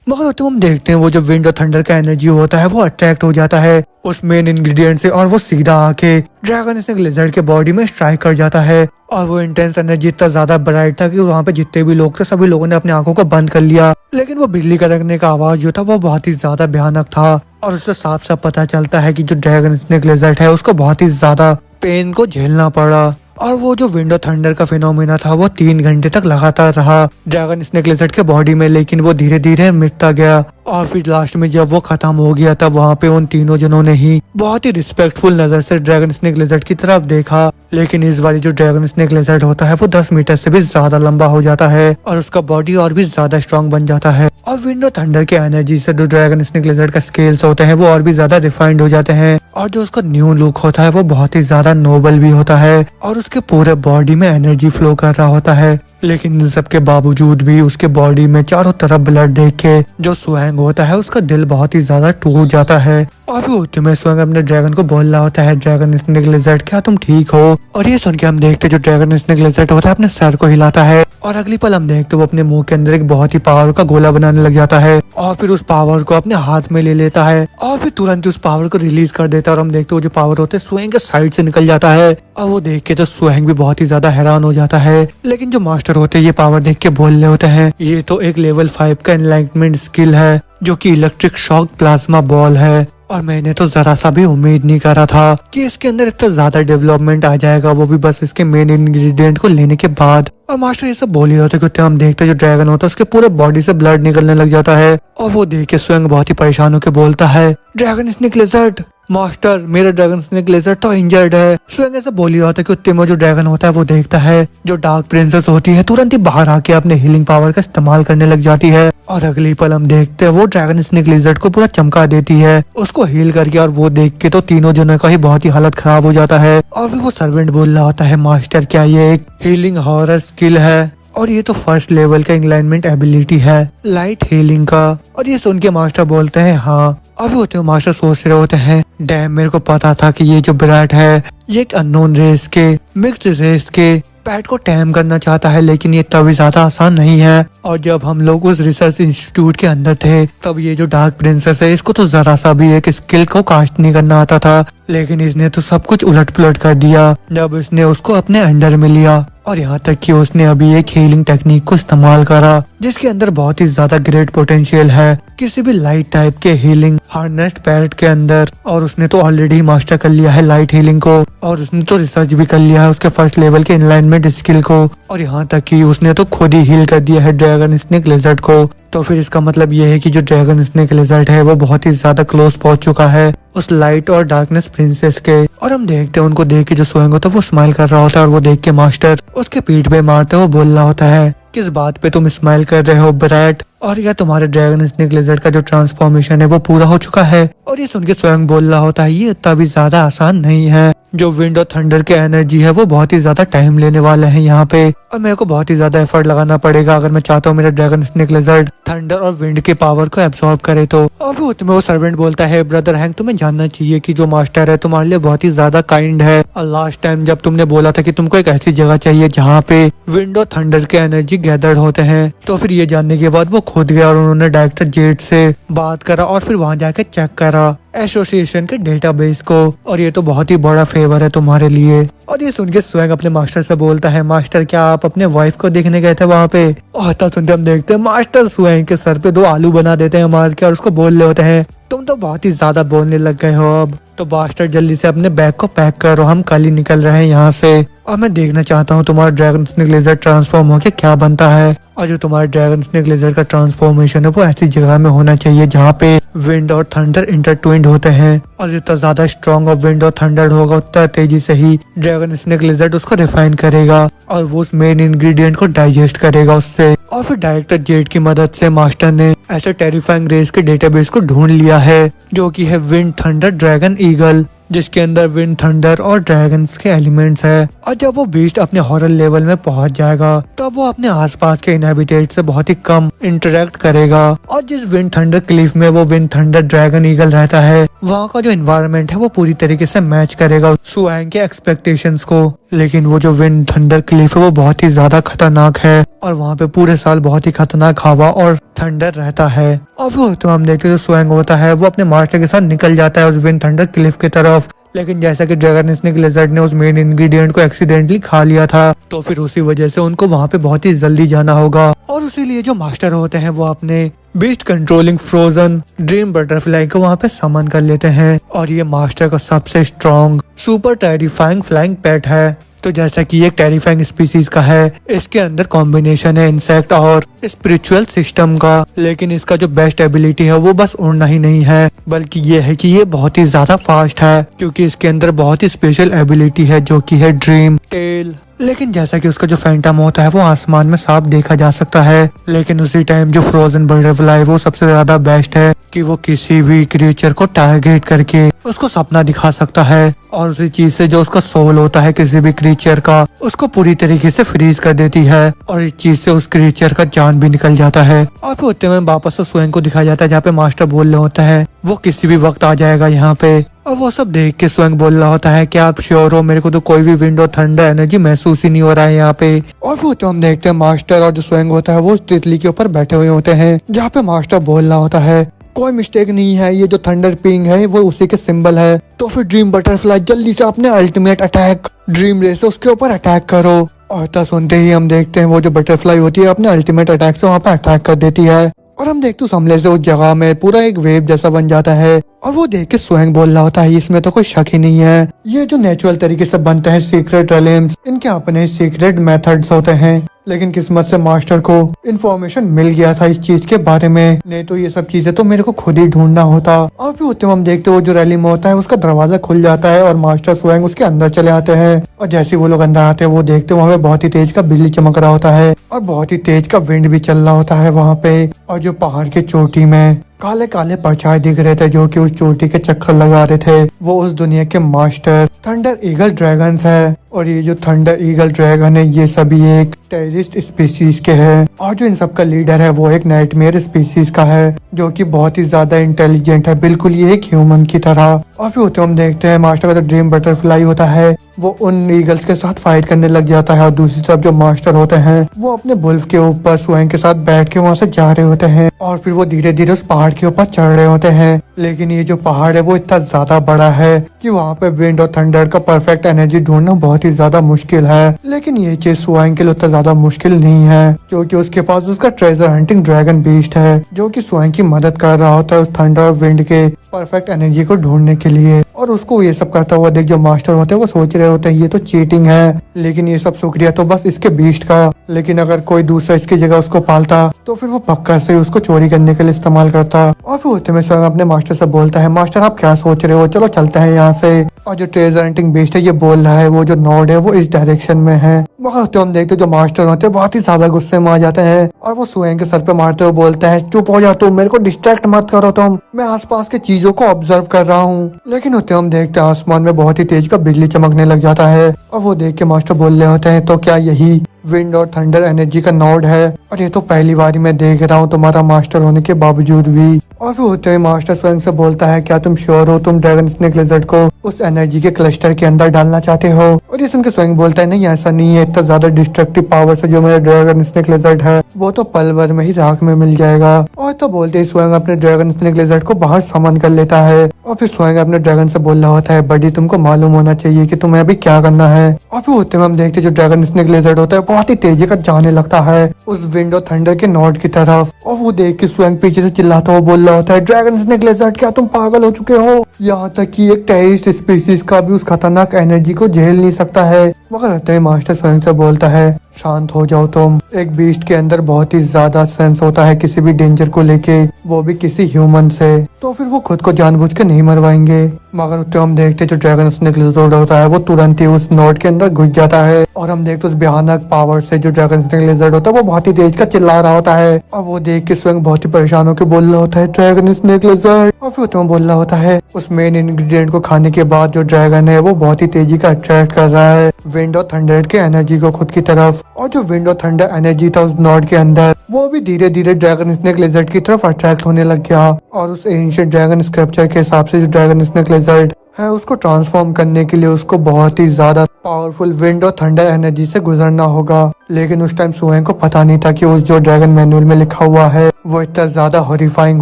मगर तो हम देखते हैं वो जो विंड और थंडर का एनर्जी होता है वो अट्रैक्ट हो जाता है उस मेन इंग्रेडिएंट से और वो सीधा आके ड्रैगन स्नेक लेजर्ड के बॉडी में स्ट्राइक कर जाता है। और वो इंटेंस एनर्जी इतना ज्यादा ब्राइट था कि वहाँ पे जितने भी लोग थे सभी लोगों ने अपनी आंखों को बंद कर लिया। लेकिन वो बिजली कड़कने का आवाज जो था वो बहुत ही ज्यादा भयानक था और उससे साफ साफ पता चलता है कि जो ड्रैगन स्नेक लेजर्ड है उसको बहुत ही ज्यादा पेन को झेलना पड़ा। और वो जो विंड और थंडर का फिनोमेना था वो 3 घंटे तक लगातार रहा ड्रैगन स्नेक लेजर्ड के बॉडी में, लेकिन वो धीरे धीरे मिटता गया। और फिर लास्ट में जब वो खत्म हो गया तब वहाँ पे उन तीनों जनों ने ही बहुत ही रिस्पेक्टफुल नजर से ड्रैगन स्नेक लेजर्ड की तरफ देखा। लेकिन इस बार जो ड्रैगन स्नेक लेजर्ड होता है वो 10 मीटर से भी ज्यादा लंबा हो जाता है और उसका बॉडी और भी ज्यादा स्ट्रॉन्ग बन जाता है। और विंड और थंडर के एनर्जी से जो ड्रैगन स्नेक लेजर्ड का स्केल्स होते हैं वो और भी ज्यादा रिफाइंड हो जाते हैं और जो उसका न्यू लुक होता है वो बहुत ही ज्यादा नोबल भी होता है और उसके पूरे बॉडी में एनर्जी फ्लो कर रहा होता है। लेकिन इन सब के बावजूद भी उसके बॉडी में चारों तरफ ब्लड देख के जो सुहेंग होता है उसका दिल बहुत ही ज्यादा टूट जाता है। और फिर उतने में सुहेंग अपने ड्रैगन को बोल रहा होता है, ड्रैगन स्नेक लेजर्ड क्या तुम ठीक हो? और ये सुन के हम देखते जो ड्रैगन स्नेक लेजर्ड होता है अपने सर को हिलाता है और अगली पल हम देखते वो अपने मुंह के अंदर एक बहुत ही पावर का गोला बनाने लग जाता है और फिर उस पावर को अपने हाथ में ले लेता है और फिर तुरंत उस पावर को रिलीज कर देता है। और हम देखते वो जो पावर होता है सुहेंग के साइड से निकल जाता है और वो देख के तो सुहेंग भी बहुत ही ज्यादा हैरान हो जाता है। लेकिन जो मास्टर होते हैं ये पावर देख के बोल रहे होते हैं, ये तो एक लेवल 5 का एनलाइटमेंट स्किल है जो कि इलेक्ट्रिक शॉक प्लाज्मा बॉल है, और मैंने तो जरा सा भी उम्मीद नहीं करा था कि इसके अंदर इतना ज्यादा डेवलपमेंट आ जाएगा, वो भी बस इसके मेन इंग्रेडिएंट को लेने के बाद। और मास्टर ये सब बोल ही होते कि हम देखते जो ड्रैगन होता है उसके पूरे बॉडी से ब्लड निकलने लग जाता है और वो देख के स्वयं बहुत ही परेशान होकर बोलता है, ड्रैगन स्नेक लेजर्ड मास्टर मेरा ड्रैगन स्नेक लेजर्ड तो इंजर्ड है। स्वयं ऐसा बोल ही होता है कि उतने में जो ड्रैगन होता है वो देखता है जो डार्क प्रिंसेस होती है तुरंत ही बाहर आके अपने हीलिंग पावर का इस्तेमाल करने लग जाती है और अगली पल हम देखते हैं वो ड्रैगन स्नेक लेजर्ड को पूरा चमका देती है उसको हील करके। और वो देख के तो तीनों जनों का ही बहुत ही हालत खराब हो जाता है। और फिर वो सर्वेंट बोल रहा होता है, मास्टर क्या ये एक हीलिंग हॉरर स्किल है? और ये तो फर्स्ट लेवल का इंलाइनमेंट एबिलिटी है लाइट हीलिंग का। और ये सुन के मास्टर बोलते हैं हाँ। अभी होते हैं मास्टर सोच रहे होते हैं, डैम मेरे को पता था कि ये जो ब्रैट है ये एक अननोन रेस के मिक्स्ड रेस के पैट को टैम करना चाहता है, लेकिन ये तभी ज्यादा आसान नहीं है। और जब हम लोग उस रिसर्च इंस्टीट्यूट के अंदर थे तब ये जो डार्क प्रिंसेस है इसको तो जरा सा भी एक स्किल को कास्ट नहीं करना आता था, लेकिन इसने तो सब कुछ उलट पुलट कर दिया जब इसने उसको अपने अंडर में लिया। और यहाँ तक कि उसने अभी एक हीलिंग टेक्निक को इस्तेमाल करा जिसके अंदर बहुत ही ज्यादा ग्रेट पोटेंशियल है किसी भी लाइट टाइप के हीलिंग हार्नेस्ड पैरेट के अंदर। और उसने तो ऑलरेडी मास्टर कर लिया है लाइट हीलिंग को, और उसने तो रिसर्च भी कर लिया है उसके फर्स्ट लेवल के इनलाइनमेंट स्किल को, और यहाँ तक कि उसने तो खुद ही हील कर दिया है ड्रैगन स्नेक लिजर्ड को। तो फिर इसका मतलब ये है कि जो ड्रैगन स्नेक लिजर्ड है वो बहुत ही ज्यादा क्लोज पहुंच चुका है उस लाइट और डार्कनेस प्रिंसेस के। और हम देखते हैं उनको देख के जो स्वयं होता है वो स्माइल कर रहा होता है, और वो देख के मास्टर उसके पीठ पे मारते हुए बोल रहा होता है, किस बात पे तुम स्माइल कर रहे हो ब्रैट, और या तुम्हारे ड्रैगन स्नेक लिजर्ड का जो ट्रांसफॉर्मेशन है वो पूरा हो चुका है। और ये सुन के स्वयं बोल रहा होता है, ये इतना भी ज्यादा आसान नहीं है, जो विंड और थंडर के एनर्जी है वो बहुत ही ज्यादा टाइम लेने वाले हैं यहाँ पे, और मेरे को बहुत ही ज्यादा एफर्ट लगाना पड़ेगा अगर मैं चाहता हूँ मेरा ड्रैगन स्नेक लिजर्ड थंडर और विंड के पावर को एब्सॉर्ब करे तो। और फिर उसमें वो सर्वेंट बोलता है, ब्रदर हैंक तुम्हें जानना चाहिए कि जो मास्टर है तुम्हारे लिए बहुत ही ज्यादा काइंड है, और लास्ट टाइम जब तुमने बोला था कि तुमको एक ऐसी जगह चाहिए जहाँ पे विंड और थंडर के एनर्जी गैदर्ड होते हैं, तो फिर ये जानने के बाद वो खुद गया और उन्होंने डायरेक्टर जेड से बात करा और फिर वहाँ जाके चेक करा एसोसिएशन के डेटाबेस को, और ये तो बहुत ही बड़ा फेवर है तुम्हारे लिए। और ये सुन के स्वयं अपने मास्टर से बोलता है, मास्टर क्या आप अपने वाइफ को देखने गए थे वहाँ पे? और तब सुनते हम देखते हैं मास्टर स्वयं के सर पे 2 आलू बना देते हैं मार के, और उसको बोल रहे होते हैं, तुम तो बहुत ही ज्यादा बोलने लग गए हो, अब तो मास्टर जल्दी से अपने बैग को पैक करो, हम कल ही निकल रहे हैं यहाँ से, और मैं देखना चाहता हूँ तुम्हारा ड्रैगन स्नेक लिजर्ड ट्रांसफॉर्म होके क्या बनता है। और जो तुम्हारे ड्रैगन स्नेक लिजर्ड का ट्रांसफॉर्मेशन है वो ऐसी जगह में होना चाहिए जहाँ पे विंड और थंडर इंटरट्विन्ड होते हैं, और जितना ज्यादा स्ट्रॉन्ग और विंड और थंडर होगा उतना तेजी से ही ड्रैगन स्नेक लिजर्ड उसको रिफाइन करेगा और वो उस मेन इंग्रेडिएंट को डाइजेस्ट करेगा उससे। और फिर डायरेक्टर जेड की मदद से मास्टर ने ऐसे टेरिफाइंग रेस के डेटाबेस को ढूंढ लिया है जो कि है विंड थंडर ड्रैगन ईगल, जिसके अंदर विंड थंडर और ड्रैगन्स के एलिमेंट्स है। और जब वो बीस्ट अपने हॉरर लेवल में पहुंच जाएगा तब वो अपने आसपास के इनहैबिटेट से बहुत ही कम इंटरेक्ट करेगा, और जिस विंड थंडर क्लिफ में वो विंड थंडर ड्रैगन ईगल रहता है वहाँ का जो एनवायरनमेंट है वो पूरी तरीके से मैच करेगा सुएंग के एक्सपेक्टेशंस को। लेकिन वो जो विंड थंडर क्लिफ है वो बहुत ही ज्यादा खतरनाक है, और वहाँ पे पूरे साल बहुत ही खतरनाक हवा और थंडर रहता है। और वो तो हम देखते जो सुएंग होता है वो अपने मास्टर के साथ निकल जाता है उस विंड थंडर क्लिफ की तरफ, लेकिन जैसा कि ड्रैगन स्नेक लिजर्ड ने उस मेन इंग्रेडिएंट को एक्सीडेंटली खा लिया था, तो फिर उसी वजह से उनको वहाँ पे बहुत ही जल्दी जाना होगा। और उसी लिए जो मास्टर होते हैं वो अपने beast controlling frozen dream butterfly को वहाँ पे समन कर लेते हैं, और ये मास्टर का सबसे स्ट्रॉन्ग सुपर टेरिफाइंग फ्लाइंग पेट है। तो जैसा कि एक टेरिफाइंग स्पीसीज का है, इसके अंदर कॉम्बिनेशन है इंसेक्ट और स्पिरिचुअल सिस्टम का, लेकिन इसका जो बेस्ट एबिलिटी है वो बस उड़ना ही नहीं है, बल्कि ये है कि ये बहुत ही ज्यादा फास्ट है, क्योंकि इसके अंदर बहुत ही स्पेशल एबिलिटी है जो कि है ड्रीम टेल। लेकिन जैसा कि उसका जो फैंटम होता है वो आसमान में साफ देखा जा सकता है, लेकिन उसी टाइम जो फ्रोजन बटरफ्लाई वो सबसे ज्यादा बेस्ट है कि वो किसी भी क्रिएचर को टारगेट करके उसको सपना दिखा सकता है, और उसी चीज से जो उसका सोल होता है किसी भी क्रिएचर का उसको पूरी तरीके से फ्रीज कर देती है, और इस चीज से उस क्रिएचर का जान भी निकल जाता है। और फिर उतने में वापस स्वयं को दिखाया जाता है जहाँ पे मास्टर बोल रहे होता है वो किसी भी वक्त आ जाएगा यहाँ पे, और वो सब देख के स्वयं बोल रहा होता है क्या आप श्योर हो? मेरे को तो कोई भी विंड और थंडर एनर्जी महसूस ही नहीं हो रहा है यहाँ पे। और वो तो हम देखते हैं मास्टर और जो स्वयं होता है वो उस तितली के ऊपर बैठे हुए होते हैं जहाँ पे मास्टर बोल रहा होता है कोई मिस्टेक नहीं है, ये जो थंडर पिंग है वो उसी के सिंबल है, तो फिर ड्रीम बटरफ्लाई जल्दी से अपने अल्टीमेट अटैक ड्रीम रेस उसके ऊपर अटैक करो। और तब सुनते ही हम देखते हैं वो जो बटरफ्लाई होती है अपने अल्टीमेट अटैक से वहाँ पे अटैक कर देती है, और हम देखते उस हमले से उस जगह में पूरा एक वेव जैसा बन जाता है। और वो देख के स्वयं बोल रहा होता है इसमें तो कोई शक ही नहीं है, ये जो नेचुरल तरीके से बनते हैं सीक्रेट रेलिम्स इनके अपने सीक्रेट मेथड्स होते हैं, लेकिन किस्मत से मास्टर को इन्फॉर्मेशन मिल गया था इस चीज के बारे में, नहीं तो ये सब चीजें तो मेरे को खुद ही ढूंढना होता। और फिर उतने हम देखते वो जो रैली में होता है उसका दरवाजा खुल जाता है और मास्टर स्वयं उसके अंदर चले आते हैं, और जैसे वो लोग अंदर आते हैं वो देखते वहाँ पे बहुत ही तेज का बिजली चमक रहा होता है और बहुत ही तेज का विंड भी चल रहा होता है वहाँ पे, और जो पहाड़ की चोटी में काले काले परछाई दिख रहे थे जो कि उस चोटी के चक्कर लगा रहे थे वो उस दुनिया के मास्टर थंडर ईगल ड्रैगन्स है। और ये जो थंडर ईगल ड्रैगन है ये सभी एक टेररिस्ट स्पीसीज के हैं, और जो इन सब का लीडर है वो एक नाइटमेयर स्पीसीज का है जो कि बहुत ही ज्यादा इंटेलिजेंट है, बिल्कुल ये एक ह्यूमन की तरह। और फिर होते हम देखते हैं मास्टर का जो ड्रीम बटरफ्लाई होता है वो उन ईगल्स के साथ फाइट करने लग जाता है और दूसरी तरफ जो मास्टर होते हैं वो अपने वुल्फ के ऊपर स्वयं के साथ बैठ के वहाँ से जा रहे होते हैं और फिर वो धीरे धीरे उस पहाड़ के ऊपर चढ़ रहे होते हैं। लेकिन ये जो पहाड़ है वो इतना ज्यादा बड़ा है कि वहाँ पे विंड और थंडर का परफेक्ट एनर्जी ढूंढना बहुत ही ज्यादा मुश्किल है। लेकिन ये चीज स्वयं के लिए उतना ज्यादा मुश्किल नहीं है क्योंकि उसके पास उसका ट्रेजर हंटिंग ड्रैगन बीस्ट है जो कि स्वयं की मदद कर रहा होता है उस थंडर और विंड के परफेक्ट एनर्जी को ढूंढने के लिए। और उसको ये सब करता हुआ देख जो मास्टर होते हैं वो सोच रहे होते हैं ये तो चीटिंग है, लेकिन ये सब शुक्रिया तो बस इसके बीस्ट का। लेकिन अगर कोई दूसरा इसकी जगह उसको पालता तो फिर वो पक्का से उसको चोरी करने के लिए इस्तेमाल करता। और फिर होते में स्वयं अपने मास्टर से बोलता है मास्टर आप क्या सोच रहे हो, चलो चलते हैं यहाँ से। और जो ट्रेजर हंटिंग बीस्ट है ये बोल रहा है वो जो नोड है वो इस डायरेक्शन में है। मगर तो हम देखते जो मास्टर होते हैं बहुत ही ज्यादा गुस्से में आ जाते हैं और वो स्वयं के सर पे मारते हुए बोलते हैं चुप हो जा तुम, मेरे को डिस्ट्रैक्ट मत करो तुम, मैं आसपास के चीजों को ऑब्जर्व कर रहा हूँ। लेकिन होते हम देखते हैं आसमान में बहुत ही तेज का बिजली चमकने लग जाता है और वो देख के मास्टर बोल रहे होते हैं तो क्या यही विंड और थंडर एनर्जी का नोड है? और ये तो पहली बार ही मैं देख रहा हूँ तुम्हारा मास्टर होने के बावजूद भी। और फिर होते हुए मास्टर स्वयं से बोलता है क्या तुम श्योर हो तुम ड्रैगन स्नेक लिजर्ड को उस एनर्जी के क्लस्टर के अंदर डालना चाहते हो? और ये सुन के स्वयं बोलता है नहीं ऐसा नहीं है, इतना ज्यादा डिस्ट्रक्टिव पावर से जो मेरा ड्रैगन स्नेक लिजर्ड है वो तो पल भर में ही राख में मिल जाएगा। और तो बोलते ही स्वयं अपने ड्रैगन स्नेक लिजर्ड को बाहर समन कर लेता है और फिर स्वयं अपने ड्रैगन से बोल रहा होता है बडी तुमको मालूम होना चाहिए कि तुम्हें अभी क्या करना है। और फिर होते हुए हम देखते जो ड्रैगन स्नेक लिजर्ड होता है बहुत ही तेजी का जाने लगता है उस विंड और थंडर के नोड की तरफ। और वो देख के स्वयं पीछे से चिल्लाता हुआ बोल रहा होता है ड्रैगन स्नेक लिजर्ड क्या तुम पागल हो चुके हो? यहाँ तक कि एक टेररिस्ट स्पीसीज का भी उस खतरनाक एनर्जी को झेल नहीं सकता है। मगर होते ही मास्टर स्वयं से बोलता है शांत हो जाओ तुम, एक बीस्ट के अंदर बहुत ही ज्यादा सेंस होता है किसी भी डेंजर को लेके, वो भी किसी ह्यूमन से, तो फिर वो खुद को जानबूझ के नहीं मरवाएंगे। मगर तो हम देखते जो ड्रैगन स्नेक लिजर्ड होता है वो तुरंत ही उस नोड के अंदर घुस जाता है और हम देखते उस भयानक पावर से जो ड्रैगन स्नेक लिजर्ड होता है वो बहुत ही तेज का चिल्ला रहा होता है। और वो देख के स्वयं बहुत ही परेशान होकर बोल रहा होता है ड्रैगन स्नेक लिजर्ड। और फिर तो बोल रहा होता है उस मेन इंग्रेडिएंट को खाने के बाद जो ड्रैगन है वो बहुत ही तेजी का अट्रैक्ट कर रहा है विंड और थंडर के एनर्जी को खुद की तरफ। और जो विंड और थंडर एनर्जी था उस नोड के अंदर वो भी धीरे धीरे ड्रैगन स्नेक लिजर्ड की तरफ अट्रैक्ट होने लग गया। और उस एंशिएंट ड्रैगन स्क्रप्चर के हिसाब से जो ड्रैगन स्नेक लिजर्ड है उसको ट्रांसफॉर्म करने के लिए उसको बहुत ही ज्यादा पावरफुल विंड और थंडर एनर्जी से गुजरना होगा। लेकिन उस टाइम स्वयं को पता नहीं था कि उस जो ड्रैगन मैनुअल में लिखा हुआ है वो इतना ज्यादा हॉरिफाइंग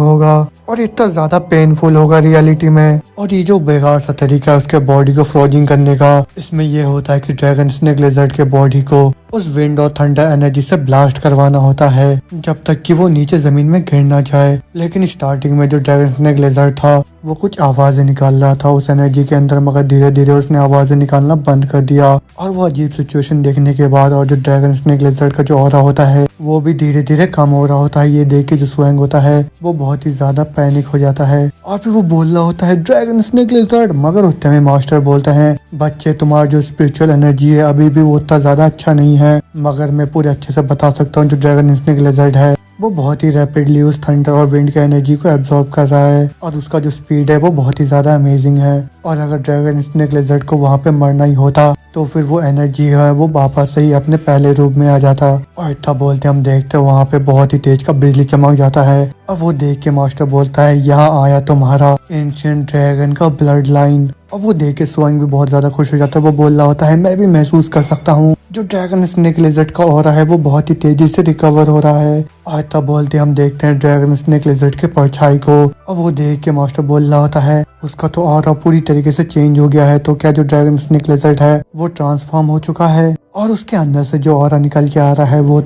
होगा और इतना ज्यादा पेनफुल होगा रियलिटी में। और ये जो बेकार सा तरीका है उसके बॉडी को फ्रोजिंग करने का, इसमें ये होता है कि ड्रैगन स्नेक लिजर्ड के बॉडी को उस विंड और थंडर एनर्जी से ब्लास्ट करवाना होता है जब तक कि वो नीचे जमीन में गिर ना जाए। लेकिन स्टार्टिंग में जो ड्रैगन स्नेक लिजर्ड था वो कुछ आवाजें निकाल रहा था उस एनर्जी के अंदर, मगर धीरे धीरे उसने आवाजें निकालना बंद कर दिया। और वो अजीब सिचुएशन देखने के बाद और जो ड्रैगन स्नेक लिजर्ड का जो ऑरा होता है वो भी धीरे धीरे कम हो रहा होता है। ये देख के जो स्वयं होता है वो बहुत ही ज्यादा पैनिक हो जाता है और फिर वो बोल रहा होता है ड्रैगन स्नेक लिजर्ड। मगर उस टाइम मास्टर बोलते हैं बच्चे तुम्हारा जो स्पिरिचुअल एनर्जी है अभी भी वो उतना ज्यादा अच्छा नहीं है, मगर मैं पूरे अच्छे से बता सकता हूँ जो ड्रैगन स्नेक लिजर्ड है वो बहुत ही रैपिडली उस थंडर और विंड की एनर्जी को एब्जॉर्ब कर रहा है और उसका जो स्पीड है वो बहुत ही ज्यादा अमेजिंग है। और अगर ड्रैगन स्नेक लिजर्ड को वहाँ पे मरना ही होता तो फिर वो एनर्जी है वो वापस से ही अपने पहले रूप में आ जाता। और इतना बोलते हम देखते वहाँ पे बहुत ही तेज का बिजली चमक जाता है और वो देख के मास्टर बोलता है यहाँ आया तुम्हारा एंशिएंट ड्रैगन का ब्लड लाइन। और वो देख के स्वयं भी बहुत ज्यादा खुश हो जाता है। वो बोल रहा होता है मैं भी महसूस कर सकता हूँ जो ड्रैगन स्नेक लिजर्ड का ऑरा है वो बहुत ही तेजी से रिकवर हो रहा है। और तब बोलते हम देखते हैं ड्रैगन स्नेक लिजर्ड के परछाई को और वो देख के मास्टर बोल रहा होता है उसका तो ऑरा पूरी तरीके से चेंज हो गया है, तो क्या जो ड्रैगन स्नेक लिजर्ड है वो ट्रांसफॉर्म हो चुका है और उसके अंदर से जो ऑरा निकल के आ रहा है वो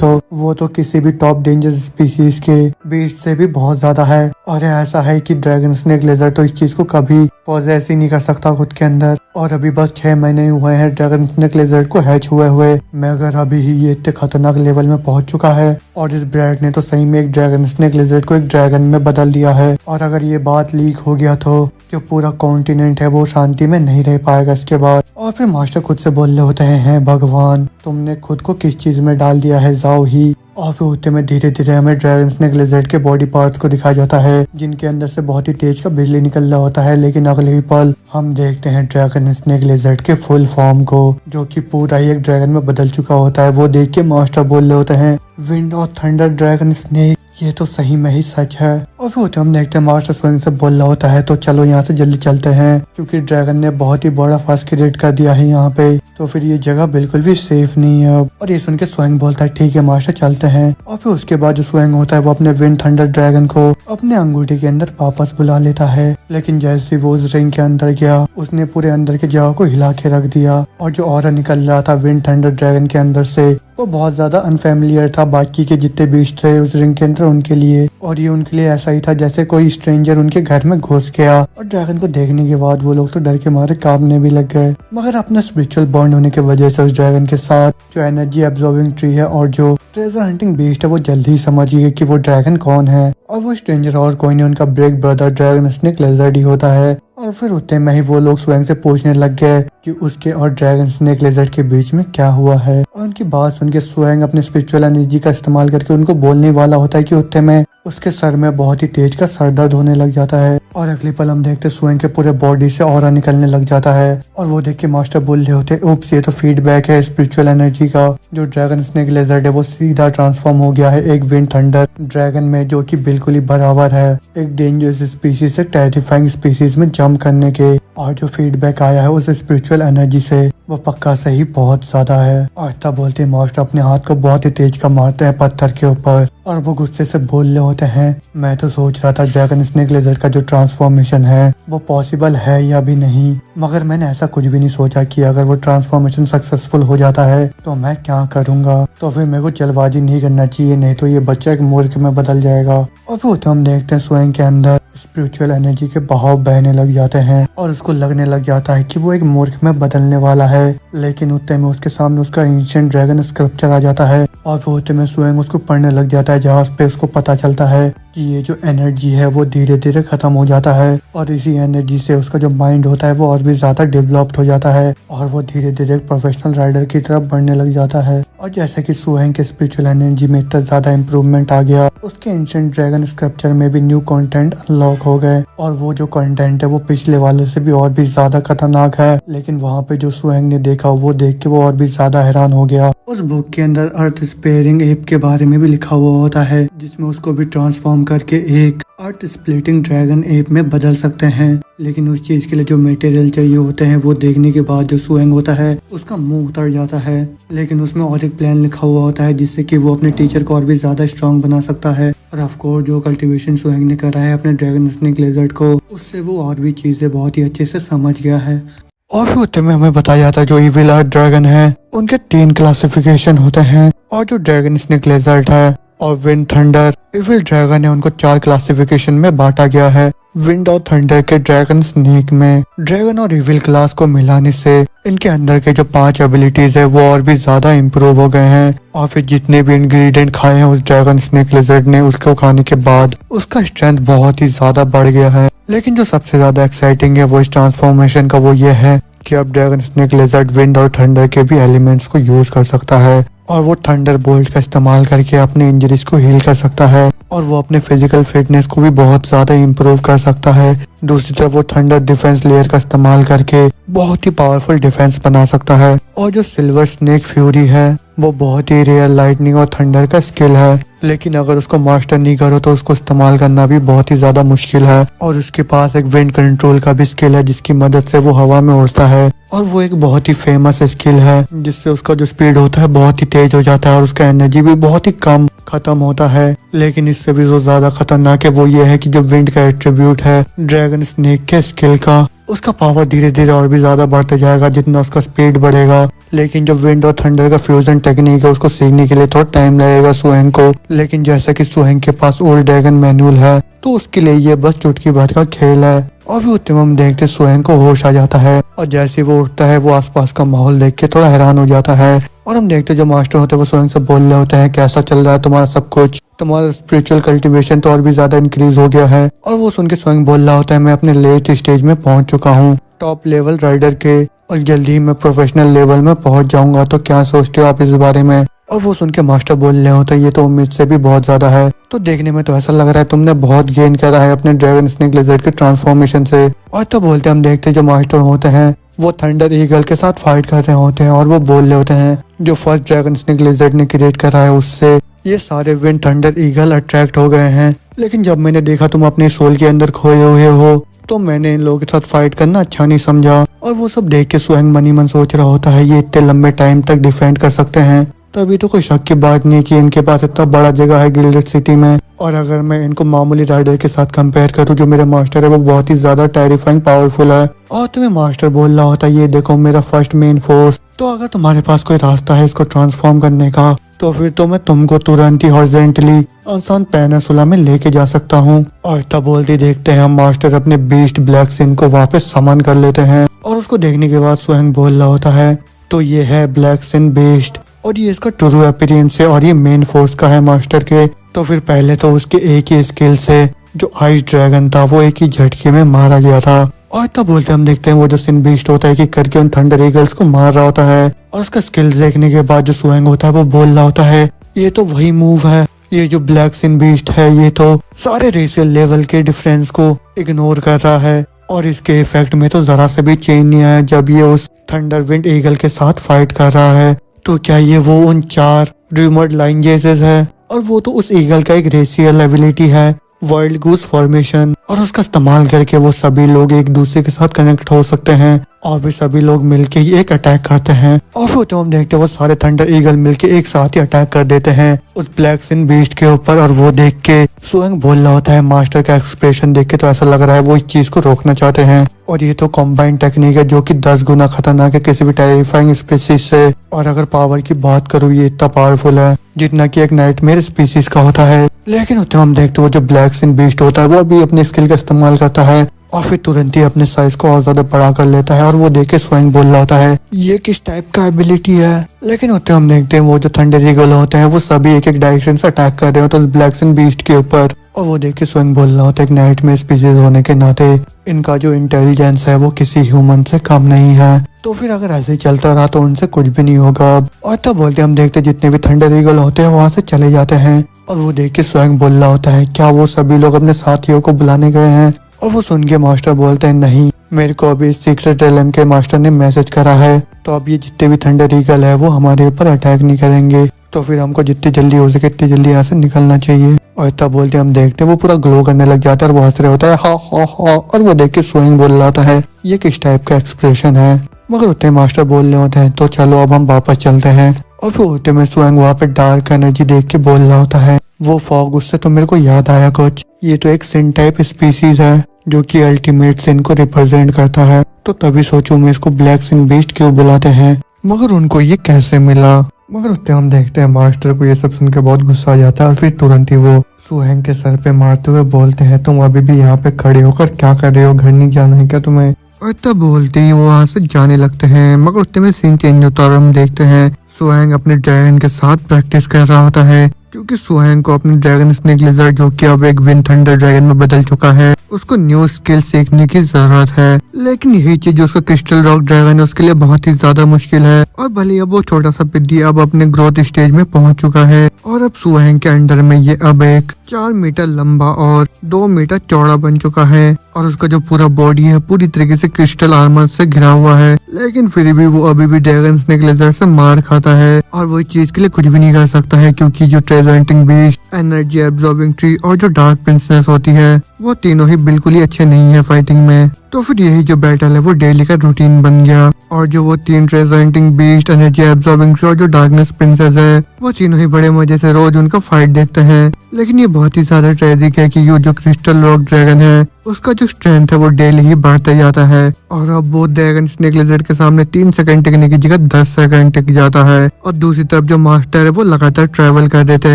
तो किसी भी टॉप डेंजर स्पीसीज के बीस्ट से भी बहुत ज्यादा है। और ऐसा है कि ड्रैगन स्नेक लिजर्ड तो इस चीज को कभी पॉजेस ही नहीं कर सकता खुद के अंदर। और अभी बस 6 महीने हुए हैं ड्रैगन स्नेक लिजर्ड को हैच हुए मगर अभी ही ये इतने खतरनाक लेवल में पहुंच चुका है और इस ब्रैड ने तो सही में एक ड्रैगन स्नेक लिजर्ड को एक ड्रैगन में बदल दिया है। और अगर ये बात लीक हो गया तो जो पूरा कॉन्टिनेंट है वो शांति में नहीं रह पाएगा इसके बाद। और फिर मास्टर खुद से बोल रहे होते हैं भगवान तुमने खुद को किस चीज में डाल दिया है जाओ ही। और फिर होते में धीरे धीरे हमें ड्रैगन स्नेक लिजर्ड के बॉडी पार्ट्स को दिखाया जाता है जिनके अंदर से बहुत ही तेज का बिजली निकल रहा होता है। लेकिन अगले ही पल हम देखते हैं ड्रैगन स्नेक लिजर्ड के फुल फॉर्म को जो कि पूरा ही एक ड्रैगन में बदल चुका होता है। वो देख के मास्टर बोल रहे होते हैं विंड और थंडर ड्रैगन स्नेक ये तो सही में ही सच है। और फिर हम देखते हैं मास्टर स्वयं से बोल रहा होता है तो चलो यहाँ से जल्दी चलते हैं, क्योंकि ड्रैगन ने बहुत ही बड़ा फास्ट क्रिएट कर दिया है यहाँ पे, तो फिर ये जगह बिल्कुल भी सेफ नहीं है अब। और ये सुन के स्वयं बोलता है ठीक है मास्टर चलते हैं। और फिर उसके बाद जो स्वयं होता है वो अपने विंड थंडर ड्रैगन को अपने अंगूठी के अंदर वापस बुला लेता है। लेकिन जैसे वो उस रिंग के अंदर गया उसने पूरे अंदर की जगह को हिला के रख दिया, और जो ऑरा निकल रहा था विंड थंडर ड्रैगन के अंदर से वो बहुत ज्यादा अनफेमिलियर था बाकी के जितने बीस्ट थे उस रिंग के अंदर उनके लिए। और ये उनके लिए ऐसा ही था जैसे कोई स्ट्रेंजर उनके घर में घुस गया। और ड्रैगन को देखने के बाद वो लोग तो डर के मारे कांपने भी लग गए। मगर अपना स्पिरिचुअल बॉन्ड होने की वजह से उस ड्रैगन के साथ जो एनर्जी एब्जॉर्बिंग ट्री है और जो ट्रेजर हंटिंग बीस्ट है वो जल्दी ही समझ गए कि वो ड्रैगन कौन है। और वो स्ट्रेंजर और कोई नहीं उनका ब्रेक ब्रदर ड्रैगन स्नेक लेजर्ड ही होता है। और फिर उतने में ही वो लोग स्वयं से पूछने लग गए कि उसके और ड्रैगन स्नेक लेजर्ड के बीच में क्या हुआ है। और उनकी बात सुन के स्वयं अपने स्पिरिचुअल एनर्जी का इस्तेमाल करके उनको बोलने वाला होता है कि उतने में उसके सर में बहुत ही तेज का सर दर्द होने लग जाता है। और अगली पल हम देखते स्वयं के पूरे बॉडी से ऑरा निकलने लग जाता है। और वो देख के मास्टर बोल रहे होते उप्स ये तो फीडबैक है स्पिरिचुअल एनर्जी का। जो ड्रैगन स्नेक लेजर्ड है वो सीधा ट्रांसफॉर्म हो गया है एक विंड थंडर ड्रैगन में, जो कि बिल्कुल ही बराबर है एक डेंजरस स्पीशीज से टेरिफाइंग स्पीशीज में जंप करने के। और जो फीडबैक आया है उस स्पिरिचुअल एनर्जी से वो पक्का से ही बहुत ज्यादा है। और तब बोलते मास्टर अपने हाथ को बहुत ही तेज का मारते हैं पत्थर के ऊपर, और वो गुस्से से बोल रहे होते हैं मैं तो सोच रहा था ड्रैगन स्नेक लेजर्ड का जो ट्रांसफॉर्मेशन है वो पॉसिबल है या भी नहीं, मगर मैंने ऐसा कुछ भी नहीं सोचा कि अगर वो ट्रांसफॉर्मेशन सक्सेसफुल हो जाता है तो मैं क्या करूंगा। तो फिर मेरे को जल्दबाजी नहीं करना चाहिए, नहीं तो ये बच्चा एक मूर्ख में बदल जाएगा। और फिर तो हम देखते हैं स्वयं के अंदर स्पिरिचुअल एनर्जी के बहाव बहने लग जाते हैं और उसको लगने लग जाता है कि वो एक मूर्ख में बदलने वाला है। लेकिन उतने में उसके सामने उसका एंशिएंट ड्रैगन स्क्रप्चर आ जाता है और फिर उतने में स्वयं उसको पढ़ने लग जाता है, जहाँ पे उसको पता चलता है कि ये जो एनर्जी है वो धीरे धीरे खत्म हो जाता है और इसी एनर्जी से उसका जो माइंड होता है वो और भी ज्यादा डेवलप्ड हो जाता है और वो धीरे धीरे एक प्रोफेशनल राइडर की तरफ बढ़ने लग जाता है। और जैसे कि सुहेंग के स्पिरिचुअल एनर्जी में इतना ज्यादा इम्प्रूवमेंट आ गया, उसके एंशिएंट ड्रैगन स्क्रप्चर में भी न्यू कंटेंट अनलॉक हो गए और वो जो कंटेंट है वो पिछले वाले से भी और भी ज्यादा खतरनाक है। लेकिन वहाँ पे जो सुहेंग ने देखा वो देख के वो और भी ज्यादा हैरान हो गया। उस बुक के अंदर अर्थ स्पेयरिंग एप के बारे में भी लिखा हुआ होता है, जिसमें उसको भी ट्रांसफॉर्म करके एक अर्थ स्प्लिटिंग ड्रैगन एप में बदल सकते हैं। लेकिन उस चीज के लिए जो मटेरियल चाहिए होते हैं वो देखने के बाद जो सुहेंग होता है उसका मुंह उतर जाता है। लेकिन उसमें और एक प्लान लिखा हुआ होता है जिससे कि वो अपने टीचर को और भी ज्यादा स्ट्रांग बना सकता है। और ऑफकोर्स जो कल्टीवेशन सुहेंग ने करा है अपने ड्रैगन स्नेक लेजर्ड को, उससे वो और भी चीजें बहुत ही अच्छे से समझ गया है। और फिर उतने में हमें बताया जाता है जो इविल अर्थ ड्रैगन है उनके 3 क्लासिफिकेशन होते हैं और जो ड्रैगन स्नेक लेजर्ड है और विंड थंडर इविल ड्रैगन है उनको 4 क्लासिफिकेशन में बांटा गया है। विंड और थंडर के ड्रैगन स्नेक में ड्रैगन और इविल क्लास को मिलाने से इनके अंदर के जो 5 एबिलिटीज है वो और भी ज्यादा इम्प्रूव हो गए हैं। और फिर जितने भी इंग्रेडिएंट खाए हैं उस ड्रैगन स्नेक लेजर्ड ने, उसको खाने के बाद उसका स्ट्रेंथ बहुत ही ज्यादा बढ़ गया है। लेकिन जो सबसे ज्यादा एक्साइटिंग है वो इस ट्रांसफॉर्मेशन का वो ये है कि अब ड्रैगन स्नेक लेजर्ड विंड और थंडर के भी एलिमेंट्स को यूज कर सकता है और वो थंडर बोल्ट का इस्तेमाल करके अपने इंजरीज को हील कर सकता है और वो अपने फिजिकल फिटनेस को भी बहुत ज्यादा इम्प्रूव कर सकता है। दूसरी तरफ वो थंडर डिफेंस लेयर का इस्तेमाल करके बहुत ही पावरफुल डिफेंस बना सकता है। और जो सिल्वर स्नेक फ्यूरी है वो बहुत ही रेयर लाइटनिंग और थंडर का स्किल है, लेकिन अगर उसको मास्टर नहीं करो तो उसको इस्तेमाल करना भी बहुत ही ज्यादा मुश्किल है। और उसके पास एक विंड कंट्रोल का भी स्किल है जिसकी मदद से वो हवा में उड़ता है और वो एक बहुत ही फेमस स्किल है जिससे उसका जो स्पीड होता है बहुत ही तेज हो जाता है और उसका एनर्जी भी बहुत ही कम खत्म होता है। लेकिन इससे भी जो ज्यादा खतरनाक है वो ये है कि जो विंड का एट्रीब्यूट है ड्रैगन स्नेक के स्किल का, उसका पावर धीरे धीरे और भी ज्यादा बढ़ते जाएगा जितना उसका स्पीड बढ़ेगा। लेकिन जो विंड और थंडर का फ्यूजन टेक्निक है उसको सीखने के लिए थोड़ा टाइम लगेगा सुहेंग को। लेकिन जैसा कि सुहेंग के पास ओल्ड ड्रैगन मैनुअल है तो उसके लिए ये बस चुटकी भर का खेल है। और भी उतने हम देखते सुहेंग को होश आ जाता है और जैसे वो उठता है वो आसपास का माहौल देख के थोड़ा हैरान हो जाता है। और हम देखते जो मास्टर होते हैं वो सुहेंग से बोल रहे होते हैं कैसा चल रहा है तुम्हारा सब कुछ, तुम्हारा स्पिरिचुअल कल्टीवेशन तो और भी ज्यादा इंक्रीज हो गया है। और वो सुन के सुहेंग बोल रहा होता है मैं अपने लेट स्टेज में पहुंच चुका हूँ टॉप लेवल राइडर के, और जल्दी ही मैं प्रोफेशनल लेवल में पहुंच जाऊंगा, तो क्या सोचते हो आप इस बारे में। और वो सुन के मास्टर बोल रहे होते हैं ये तो उम्मीद से भी बहुत ज्यादा है, तो देखने में तो ऐसा लग रहा है तुमने बहुत गेन करा है अपने ड्रैगन स्नेक लेजर्ड के ट्रांसफॉर्मेशन से। और तो बोलते हम देखते जो मास्टर होते हैं वो थंडर ईगल के साथ फाइट कर रहे होते हैं और वो बोल रहे होते हैं जो फर्स्ट ड्रैगन स्नेक लेजर्ड ने क्रिएट करा है उससे ये सारे विंड थंडर ईगल अट्रैक्ट हो गए हैं। लेकिन जब मैंने देखा तुम अपनी सोल के अंदर खोए हुए हो तो मैंने इन लोगों के साथ फाइट करना अच्छा नहीं समझा। और वो सब देख के स्वयं मन ही मन सोच रहा होता है ये इतने लंबे टाइम तक डिफेंड कर सकते हैं तो अभी तो कोई शक की बात नहीं कि इनके पास इतना बड़ा जगह है गिल्डेड सिटी में। और अगर मैं इनको मामूली राइडर के साथ कंपेयर करूं जो मेरे मास्टर है वो बहुत ही ज्यादा टेरिफाइंग पावरफुल है। और तुम्हें मास्टर बोल रहा होता है ये देखो मेरा फर्स्ट मेन फोर्स, तो अगर तुम्हारे पास कोई रास्ता है इसको ट्रांसफॉर्म करने का तो फिर तो मैं तुमको तुरंत ही हॉरिजॉन्टली आसान पेनिनसुला में लेके जा सकता हूँ। और तब बोलते देखते हैं हम मास्टर अपने बीस्ट ब्लैक सिन को वापस समन कर लेते हैं। और उसको देखने के बाद स्वयं बोल रहा होता है तो ये है ब्लैक सिन बीस्ट और ये इसका ट्रू अपीयरेंस है और ये मेन फोर्स का है मास्टर के। तो फिर पहले तो उसके एक ही स्किल से जो आइस ड्रैगन था वो एक ही झटके में मारा गया था। और तब बोलते हम देखते हैं वो जो सिन बीस्ट होता है कि करके उन थंडर ईगल्स को मार रहा होता है। और उसका स्किल्स देखने के बाद जो स्वयं होता है वो बोल रहा होता है ये तो वही मूव है, ये जो ब्लैक सिन बीस्ट है ये तो सारे रेशियल लेवल के डिफरेंस को इग्नोर कर रहा है और इसके इफेक्ट में तो जरा से भी चेंज नहीं आया जब ये उस थंडर विंड ईगल के साथ फाइट कर रहा है। तो क्या ये वो उन 4 रूमर्ड लाइनजेसेस है? और वो तो उस ईगल का एक रेशियल एबिलिटी है वाइल्ड गूस फॉर्मेशन और उसका इस्तेमाल करके वो सभी लोग एक दूसरे के साथ कनेक्ट हो सकते हैं और भी सभी लोग मिलके ही एक अटैक करते हैं। और फिर तो हम देखते हैं वो सारे थंडर ईगल मिलके एक साथ ही अटैक कर देते हैं उस ब्लैक सिन बीस्ट के ऊपर। और वो देख के स्वयं बोल रहा होता है मास्टर का एक्सप्रेशन देख के तो ऐसा लग रहा है वो इस चीज को रोकना चाहते हैं। और ये तो कॉम्बाइंड टेक्निक है जो कि 10 गुना खतरनाक है किसी भी टेरिफाइंग स्पीसीज से। और अगर पावर की बात करूँ ये इतना पावरफुल है जितना कि एक नाइटमेयर स्पीसीज का होता है। लेकिन उतने हम देखते हैं वो जो ब्लैक सिन बीस्ट होता है वो अभी अपने स्किल का इस्तेमाल करता है और फिर तुरंत ही अपने साइज को और ज्यादा बड़ा कर लेता है। और वो देख के स्वयं बोल रहा होता है ये किस टाइप का एबिलिटी है। लेकिन उतने हम देखते हैं वो जो थंडर ईगल होते हैं वो सभी एक एक डायरेक्शन से अटैक कर रहे होते हैं उस ब्लैक सिन बीस्ट के ऊपर। और वो देख के स्वयं बोल रहा होता है एक नाइटमेयर स्पीसीज होने के नाते इनका जो इंटेलिजेंस है वो किसी ह्यूमन से कम नहीं है। तो फिर अगर ऐसे ही चलता रहा तो उनसे कुछ भी नहीं होगा अब। और तब बोलते हम देखते जितने भी थंडर ईगल होते हैं वहां से चले जाते हैं। और वो देख के स्वयं बोल रहा होता है क्या वो सभी लोग अपने साथियों को बुलाने गए हैं? और वो सुन के मास्टर बोलते हैं नहीं, मेरे को अभी सीक्रेट रेलम के मास्टर ने मैसेज करा है तो अब ये जितने भी थंडर ईगल है वो हमारे ऊपर अटैक नहीं करेंगे तो फिर हमको जितनी जल्दी हो सके इतनी जल्दी यहाँ से निकलना चाहिए। और तब बोलते हम देखते हैं वो पूरा ग्लो करने लग जाता है और वो हंस रहा होता है हा हा हा। और वो देख के स्वयं बोल रहा होता है ये किस टाइप का एक्सप्रेशन है? मगर उतने मास्टर बोल रहे होते हैं तो चलो अब हम वापस चलते हैं। और फिर उतने में स्वयं वहाँ पे डार्क एनर्जी देख के बोल रहा होता है वो फॉग, उससे तो मेरे को याद आया कुछ, ये तो एक सिन टाइप स्पीसीज है जो कि अल्टीमेट सिन को रिप्रेजेंट करता है। तो तभी सोचो मैं इसको ब्लैक सिन बीस्ट क्यों बुलाते हैं, मगर उनको ये कैसे मिला? मगर उतने हम देखते हैं मास्टर को ये सब सुन के बहुत गुस्सा आ जाता है और फिर तुरंत ही वो सुहेंग के सर पे मारते हुए बोलते हैं तुम अभी भी यहाँ पे खड़े होकर क्या कर रहे हो, घर नहीं जाना है क्या तुम्हें? और तब बोलते ही वो वहाँ से जाने लगते हैं। मगर उतने में सीन चेंज होता है और हम देखते हैं सुहेंग अपने ड्रैगन के साथ प्रैक्टिस कर रहा होता है क्योंकि सुहेंग को अपने ड्रैगन स्नेक लिजर्ड जो कि अब एक विंड थंडर ड्रैगन में बदल चुका है उसको न्यू स्किल सीखने की जरूरत है। लेकिन यही चीज जो उसका क्रिस्टल रॉक ड्रैगन है उसके लिए बहुत ही ज्यादा मुश्किल है। और भले अब वो छोटा सा पिड्डी अब अपने ग्रोथ स्टेज में पहुंच चुका है और अब सुहेंग के अंडर में ये अब एक 4 मीटर लंबा और 2 मीटर चौड़ा बन चुका है और उसका जो पूरा बॉडी है पूरी तरीके से क्रिस्टल आर्मर से घिरा हुआ है। लेकिन फिर भी वो अभी भी ड्रैगन स्नेक लिजर्ड से मार खाता है और वो इस चीज के लिए कुछ भी नहीं कर सकता है क्योंकि जो treasure hunting beast, energy absorbing tree और जो डार्क प्रिंसेस होती है वो तीनों ही बिल्कुल ही अच्छे नहीं है फाइटिंग में। तो फिर यही जो बैटल है वो डेली का रूटीन बन गया और जो वो 3 treasure hunting beast, energy absorbing tree और जो डार्कनेस प्रिंसेस है वो तीनों ही बड़े मजे से रोज उनका फाइट देखते हैं। लेकिन ये बहुत ही ज्यादा ट्रेजिक है कि ये जो क्रिस्टल रॉक ड्रैगन है उसका जो स्ट्रेंथ है वो डेली ही बढ़ता जाता है और अब वो ड्रैगन स्नेक लिजर्ड के सामने 3 सेकंड टिकने की जगह 10 सेकंड टिक जाता है। और दूसरी तरफ जो मास्टर है वो लगातार ट्रैवल कर रहे थे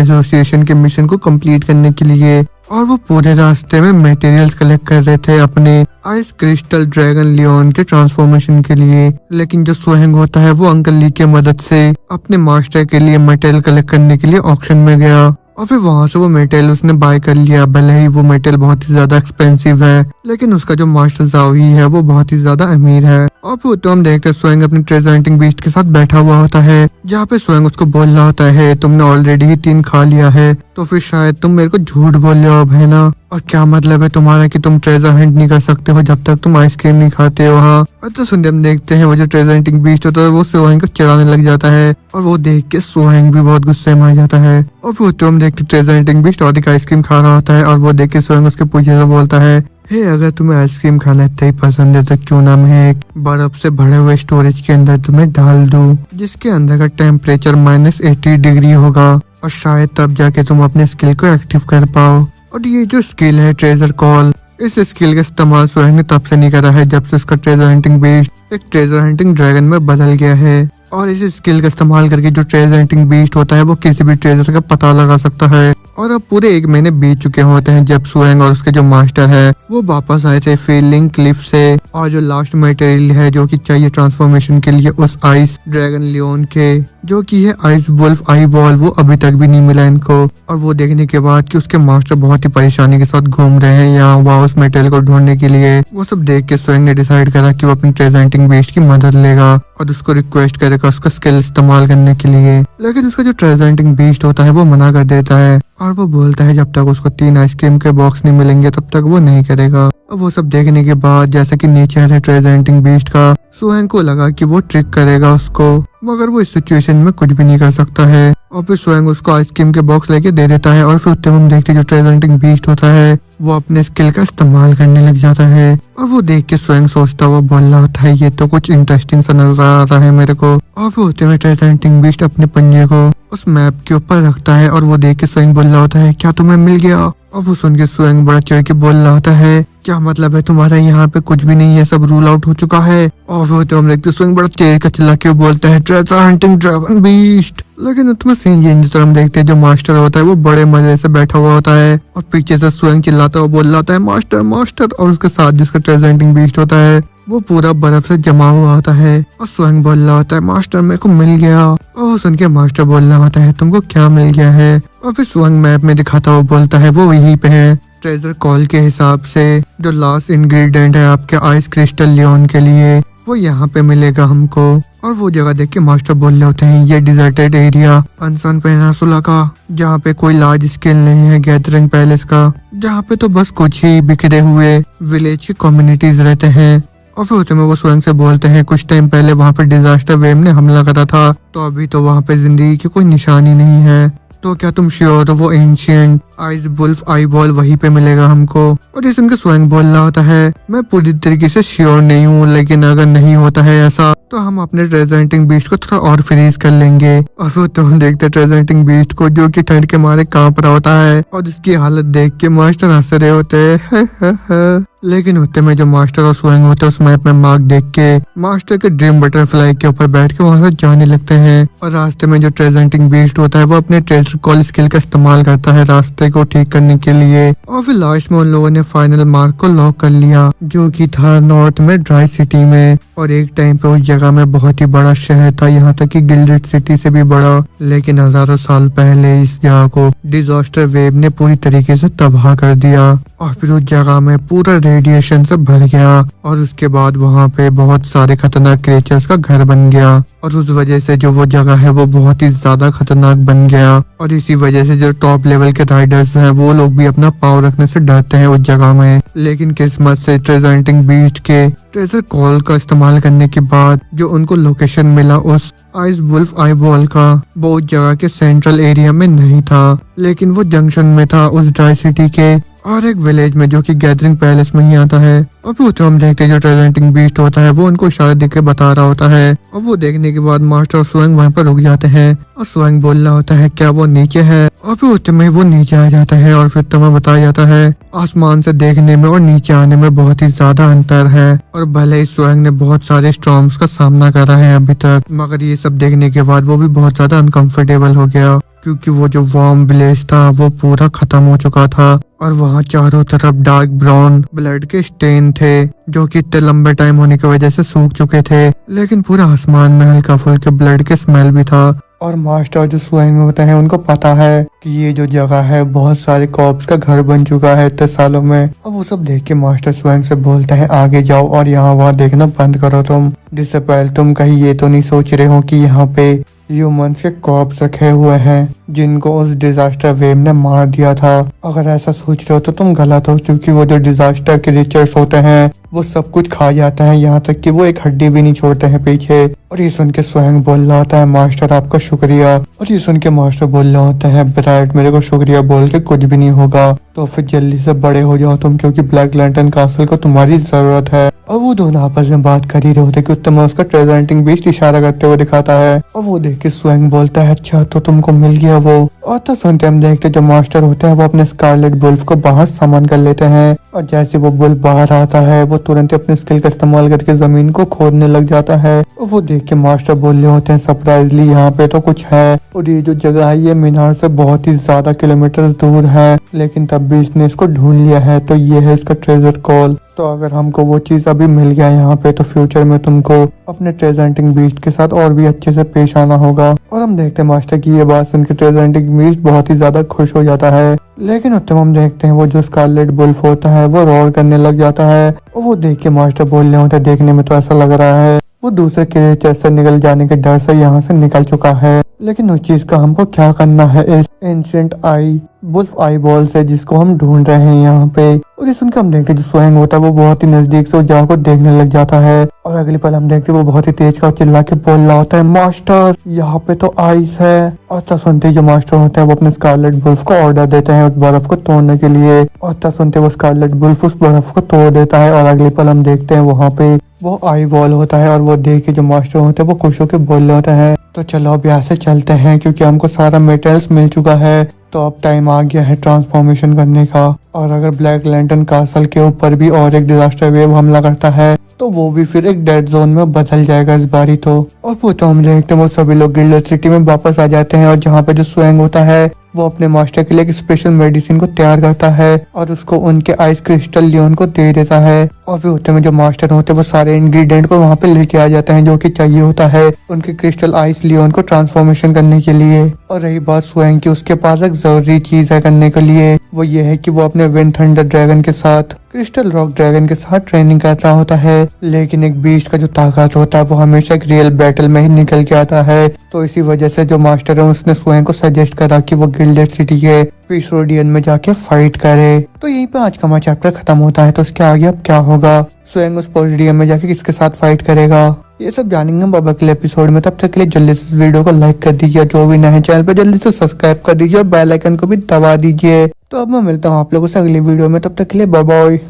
एसोसिएशन के मिशन को कंप्लीट करने के लिए और वो पूरे रास्ते में मटेरियल्स कलेक्ट कर रहे थे अपने आइस क्रिस्टल ड्रैगन लियोन के ट्रांसफॉर्मेशन के लिए। लेकिन जो सुहेंग होता है वो अंकल ली के मदद से अपने मास्टर के लिए मटेरियल कलेक्ट करने के लिए ऑक्शन में गया और फिर वहां से वो मेटल उसने बाय कर लिया। भले ही वो मेटल बहुत ही ज्यादा एक्सपेंसिव है लेकिन उसका जो मास्टर जाओही है वो बहुत ही ज्यादा अमीर है। और फिर तो हम देखते हैं स्वयं अपने ट्रेजर हंटिंग बीस्ट के साथ बैठा हुआ होता है जहाँ पे स्वयं उसको बोल रहा होता है तुमने ऑलरेडी ही 3 खा लिया है तो फिर शायद तुम मेरे को झूठ बोल रहे हो अब, है ना? और क्या मतलब है तुम्हारा कि तुम ट्रेजर हंट नहीं कर सकते हो जब तक तुम आइसक्रीम नहीं खाते हो? हाँ। और तो सुनते हम देखते हैं वो जो ट्रेजर हंटिंग बीस्ट होता है वो सोहेंग को चिढ़ाने लग जाता है और वो देख के सोहेंग भी बहुत गुस्से में आ जाता है। और फिर तो हम देखते ट्रेजर हंटिंग बीस्ट और एक आइसक्रीम खा रहा होता है और वो देख के सोहेंग उसके पीछे से बोलता है हे अगर तुम्हें आइसक्रीम खाना इतना ही पसंद है तो क्यों ना मैं एक बर्फ से भरे हुए स्टोरेज के अंदर तुम्हें डाल दूं जिसके अंदर का टेम्परेचर -80 डिग्री होगा और शायद तब जाके तुम अपने स्किल को एक्टिव कर पाओ। और ये जो स्किल है ट्रेजर कॉल, इस स्किल का इस्तेमाल सोहेंग ने तब से नहीं करा है जब से उसका ट्रेजर हंटिंग बीस्ट एक ट्रेजर हंटिंग ड्रैगन में बदल गया है। और इस स्किल का इस्तेमाल करके जो ट्रेजर हंटिंग बीस्ट होता है वो किसी भी ट्रेजर का पता लगा सकता है। और अब पूरे 1 महीने बीत चुके होते हैं जब सोहेंग और उसके जो मास्टर है वो वापस आए थे फीलिंग क्लिफ से। और जो लास्ट मटेरियल है जो कि चाहिए ट्रांसफॉर्मेशन के लिए उस आइस ड्रैगन लियोन के जो कि है आइस वुल्फ आई बॉल, वो अभी तक भी नहीं मिला इनको। और वो देखने के बाद कि उसके मास्टर बहुत ही परेशानी के साथ घूम रहे हैं यहाँ वहाँ उस मटेरियल को ढूंढने के लिए, वो सब देख के सोहेंग ने डिसाइड करा कि वो अपनी ट्रेजर हंटिंग बीस्ट की मदद लेगा और उसको रिक्वेस्ट करेगा उसका स्किल इस्तेमाल करने के लिए। लेकिन उसका जो ट्रेजर हंटिंग बीस्ट होता है वो मना कर देता है और वो बोलता है जब तक उसको 3 आइसक्रीम के बॉक्स नहीं मिलेंगे तब तक वो नहीं करेगा। अब वो सब देखने के बाद जैसा कि नेचर है ट्रेजर हंटिंग बीस्ट का, सोहेंग को लगा कि वो ट्रिक करेगा उसको, मगर वो इस सिचुएशन में कुछ भी नहीं कर सकता है। और फिर सोहेंग उसको आइसक्रीम के बॉक्स लेके दे देता है और फिर उससे हम देखते जो ट्रेजर हंटिंग बीस्ट होता है वो अपने स्किल का इस्तेमाल करने लग जाता है। और वो देख के सोहेंग सोचता हुआ बोल रहा होता है ये तो कुछ इंटरेस्टिंग सा नजर आ रहा है मेरे को। और फिर होते हुए ट्रेजर हंटिंग बीस्ट अपने पंजे को उस मैप के ऊपर रखता है और वो देख के सोहेंग बोल रहा होता है क्या तुम्हें मिल गया? और वो सुन के सोहेंग बड़ा चिढ़ के बोल रहा होता है क्या मतलब है तुम्हारा, यहाँ पे कुछ भी नहीं है, सब रूल आउट हो चुका है। और वो तो हम देखते सोहेंग बड़ा तेज का चिल्ला के बोलता है ट्रेजर हंटिंग ड्रैगन बीस्ट। लेकिन उसमें सीन ये जिस तरह हम देखते हैं जो मास्टर होता है वो बड़े मजे से बैठा हुआ होता है और पीछे से सोहेंग चिल्लाता हुआ बोल रहा होता है मास्टर मास्टर। और उसके साथ जिसका ट्रेजर हंटिंग बीस्ट होता है वो पूरा बर्फ से जमा हुआ होता है और सोहेंग बोल रहा होता है मास्टर मेरे को मिल गया। और सुन के मास्टर बोल रहा होता है तुमको क्या मिल गया है? और फिर सोहेंग मैप में दिखाता हुआ बोलता है वो यहीं पे है। ट्रेजर कॉल के हिसाब से जो लास्ट इंग्रेडिएंट है आपके आइस क्रिस्टल लियोन के लिए वो यहाँ पे मिलेगा हमको। और वो जगह देख के मास्टर बोल रहे होते हैं ये डिजर्टेड एरिया अनसन पेनिनसुला का जहाँ पे कोई लार्ज स्केल नहीं है गैदरिंग पैलेस का, जहाँ पे तो बस कुछ ही बिखरे हुए विलेज की कम्युनिटीज रहते हैं। और फिर उसमें वो सोहेंग से बोलते हैं कुछ टाइम पहले वहाँ पे डिजास्टर वेव ने हमला करा था तो अभी तो वहाँ पे जिंदगी की कोई निशानी नहीं है, तो क्या तुम श्योर हो वो ancient ice wolf eyeball वहीं पे मिलेगा हमको? और ये सुनकर सोहेंग बोल रहा होता है मैं पूरी तरीके से श्योर नहीं हूँ लेकिन अगर नहीं होता है ऐसा तो हम अपने ट्रेजर हंटिंग बीस्ट को थोड़ा और फ्रीज कर लेंगे। और फिर तो हम देखते ट्रेजर हंटिंग बीस्ट को जो कि ठंड के मारे कांप रहा होता है और उसकी हालत देख के मास्टर हंस रहे होते हैं। लेकिन होते में जो मास्टर और सोहेंग होते हैं उस मैप में मार्क देख के मास्टर के ड्रीम बटरफ्लाई के ऊपर बैठ के वहां से जाने लगते हैं। और रास्ते में जो ट्रेजर हंटिंग बीस्ट होता है वो अपने ट्रेजर कॉल स्किल का इस्तेमाल करता है रास्ते को ठीक करने के लिए। और फिर लास्ट में उन लोगों ने फाइनल मार्क को लॉक कर लिया जो कि था नॉर्थ में ड्राई सिटी में। और एक टाइम पे उस जगह में बहुत ही बड़ा शहर था, यहाँ तक कि गिल्डेड सिटी से भी बड़ा। लेकिन हजारों साल पहले इस जगह को डिजास्टर वेव ने पूरी तरीके से तबाह कर दिया और फिर उस जगह में पूरा रेडिएशन से भर गया और उसके बाद वहाँ पे बहुत सारे खतरनाक क्रिएचर्स का घर बन गया। और उस वजह से जो वो जगह है वो बहुत ही ज्यादा खतरनाक बन गया। और इसी वजह से जो टॉप लेवल के राइडर्स हैं वो लोग भी अपना पाँव रखने से डरते हैं उस जगह में। लेकिन किस्मत से ट्रेजर हंटिंग बीस्ट के ट्रेजर कॉल का इस्तेमाल करने के बाद जो उनको लोकेशन मिला उस आइस वुल्फ आई बॉल का वो उस जगह के सेंट्रल एरिया में नहीं था लेकिन वो जंक्शन में था उस ड्राई सिटी के और एक विलेज में जो कि गैदरिंग पैलेस में ही आता है। और फिर तो हम देखते हैं जो ट्रेजर हंटिंग बीस्ट होता है वो उनको इशारा देके बता रहा होता है और वो देखने के बाद मास्टर और सोहेंग वहाँ पर रुक जाते हैं और सोहेंग बोल रहा होता है क्या वो नीचे है? और फिर उतने में वो नीचे आ जाता है और फिर तुम्हें बताया जाता है आसमान से देखने में और नीचे आने में बहुत ही ज्यादा अंतर है। और भले ही सोहेंग ने बहुत सारे स्टॉर्म्स का सामना करा है अभी तक मगर ये सब देखने के बाद वो भी बहुत ज्यादा अनकंफर्टेबल हो गया क्योंकि वो जो वार्म विलेज था वो पूरा खत्म हो चुका था और वहाँ चारों तरफ डार्क ब्राउन ब्लड के स्टेन थे जो कि इतने लंबे टाइम होने की वजह से सूख चुके थे। लेकिन पूरा आसमान में हल्का फुल्का ब्लड के स्मेल भी था। और मास्टर जो सोहेंग होते हैं उनको पता है कि ये जो जगह है बहुत सारे कॉप्स का घर बन चुका है इतने सालों में। और वो सब देख के मास्टर सोहेंग से बोलते हैं आगे जाओ और यहाँ वहाँ देखना बंद करो तुम, जिससे पहले तुम कहीं ये तो नहीं सोच रहे हो कि यहाँ पे ह्यूमंस के कॉर्प्स रखे हुए हैं जिनको उस डिजास्टर वेव ने मार दिया था। अगर ऐसा सोच रहे हो तो तुम गलत हो, क्योंकि वो जो डिजास्टर क्रीचर्स होते हैं वो सब कुछ खा जाते हैं, यहाँ तक कि वो एक हड्डी भी नहीं छोड़ते हैं पीछे। और ये सुन के स्वयं बोल रहा होता है मास्टर आपका शुक्रिया। और ये सुन के मास्टर बोल रहे होते हैं ब्राइट मेरे को शुक्रिया बोल के कुछ भी नहीं होगा, तो फिर जल्दी से बड़े हो जाओ तुम, क्योंकि ब्लैक लैंटर्न कासल को तुम्हारी जरूरत है। और वो दोनों आपस में बात कर ही रहे होते कि उत्तम उसका ट्रेजर हंटिंग बीस्ट इशारा करते हुए दिखाता है। और वो देख के स्वयं बोलता है अच्छा तो तुमको मिल गया वो। और तो सुनते हम देखते जो मास्टर होते हैं वो अपने स्कारलेट वुल्फ को बाहर सामान कर लेते हैं। और जैसे वो वुल्फ बाहर आता है वो तुरंत अपने स्किल का इस्तेमाल करके जमीन को खोदने लग जाता है। और वो देख के मास्टर बोल रहे होते हैं सरप्राइजली यहाँ पे तो कुछ है, और ये जो जगह है ये मीनार से बहुत ही ज्यादा किलोमीटर दूर है, लेकिन तब भी इसने इसको ढूंढ लिया है, तो ये है इसका ट्रेजर कॉल। तो अगर हमको वो चीज अभी मिल गया यहाँ पे तो फ्यूचर में तुमको अपने ट्रेजर हंटिंग बीस्ट के साथ और भी अच्छे से पेश आना होगा। और हम देखते हैं मास्टर की ये बात सुनकर ट्रेजर हंटिंग बीस्ट बहुत ही ज्यादा खुश हो जाता है। लेकिन उत्तम हम देखते हैं वो जो स्कारलेट वुल्फ होता है वो रोर करने लग जाता है। और वो देख के मास्टर बोल रहे होते हैं देखने में तो ऐसा लग रहा है वो दूसरे क्रिएचर से निकल जाने के डर से यहाँ से निकल चुका है। लेकिन उस चीज का हमको क्या करना है इस एंशिएंट आई वुल्फ आई बॉल से जिसको हम ढूंढ रहे हैं यहाँ पे। और ये सुनकर हम देखते जो स्वयं होता है वो बहुत ही नजदीक से उस जगह को देखने लग जाता है। और अगली पल हम देखते वो बहुत ही तेज का चिल्ला के बोल रहा होता है मास्टर यहाँ पे तो आइस है। और तब सुनते जो मास्टर होता है वो अपने स्कारलेट वुल्फ को ऑर्डर देते हैं उस बर्फ को तोड़ने के लिए। और तब सुनते वो स्कारलेट वुल्फ उस बर्फ को तोड़ देता है। और अगली पल हम देखते हैं वहाँ पे वो आई वॉल होता है। और वो देख के जो मास्टर होते हैं वो खुश होकर बोल रहे होते हैं तो चलो अब यहाँ से चलते हैं, क्योंकि हमको सारा मेटल्स मिल चुका है, तो अब टाइम आ गया है ट्रांसफॉर्मेशन करने का। और अगर ब्लैक लैंटर्न कासल के ऊपर भी और एक डिजास्टर वेव हमला करता है तो वो भी फिर एक डेड जोन में बदल जाएगा इस बारी तो। और वो तो हम देखते हैं वो सभी लोग गिल्डर सिटी में वापस आ जाते हैं। और जहाँ पे जो स्वयं होता है वो अपने मास्टर के लिए एक स्पेशल मेडिसिन को तैयार करता है और उसको उनके आइस क्रिस्टल लियोन को दे देता है। और फिर होते में जो मास्टर होते हैं वो सारे इंग्रेडिएंट को वहाँ पे लेके आ जाते हैं जो कि चाहिए होता है उनके क्रिस्टल आइस लियोन को ट्रांसफॉर्मेशन करने के लिए। और रही बात स्वयं की, उसके पास एक जरूरी चीज है करने के लिए, वो ये है कि वो अपने विंड थंडर ड्रैगन के साथ क्रिस्टल रॉक ड्रैगन के साथ ट्रेनिंग करता होता है। लेकिन एक बीस्ट का जो ताकत होता है वो हमेशा एक रियल बैटल में ही निकल के आता है। तो इसी वजह से जो मास्टर है उसने स्वयं को सजेस्ट करा कि वो गिल्डेड सिटी के पीसोडियन में जाके फाइट करे। तो यहीं पे आज का हमारा चैप्टर खत्म होता है। तो उसके आगे अब क्या होगा, स्वयं उस पोडियम में जाके किसके साथ फाइट करेगा, ये सब जानेंगे हम अब अगले एपिसोड में। तब तक के लिए जल्दी से इस वीडियो को लाइक कर दीजिए, जो भी नए चैनल पे जल्दी से सब्सक्राइब कर दीजिए और बेल आइकन को भी दबा दीजिए। तो अब मैं मिलता हूँ आप लोगों से अगली वीडियो में, तब तक के लिए बाय बाय।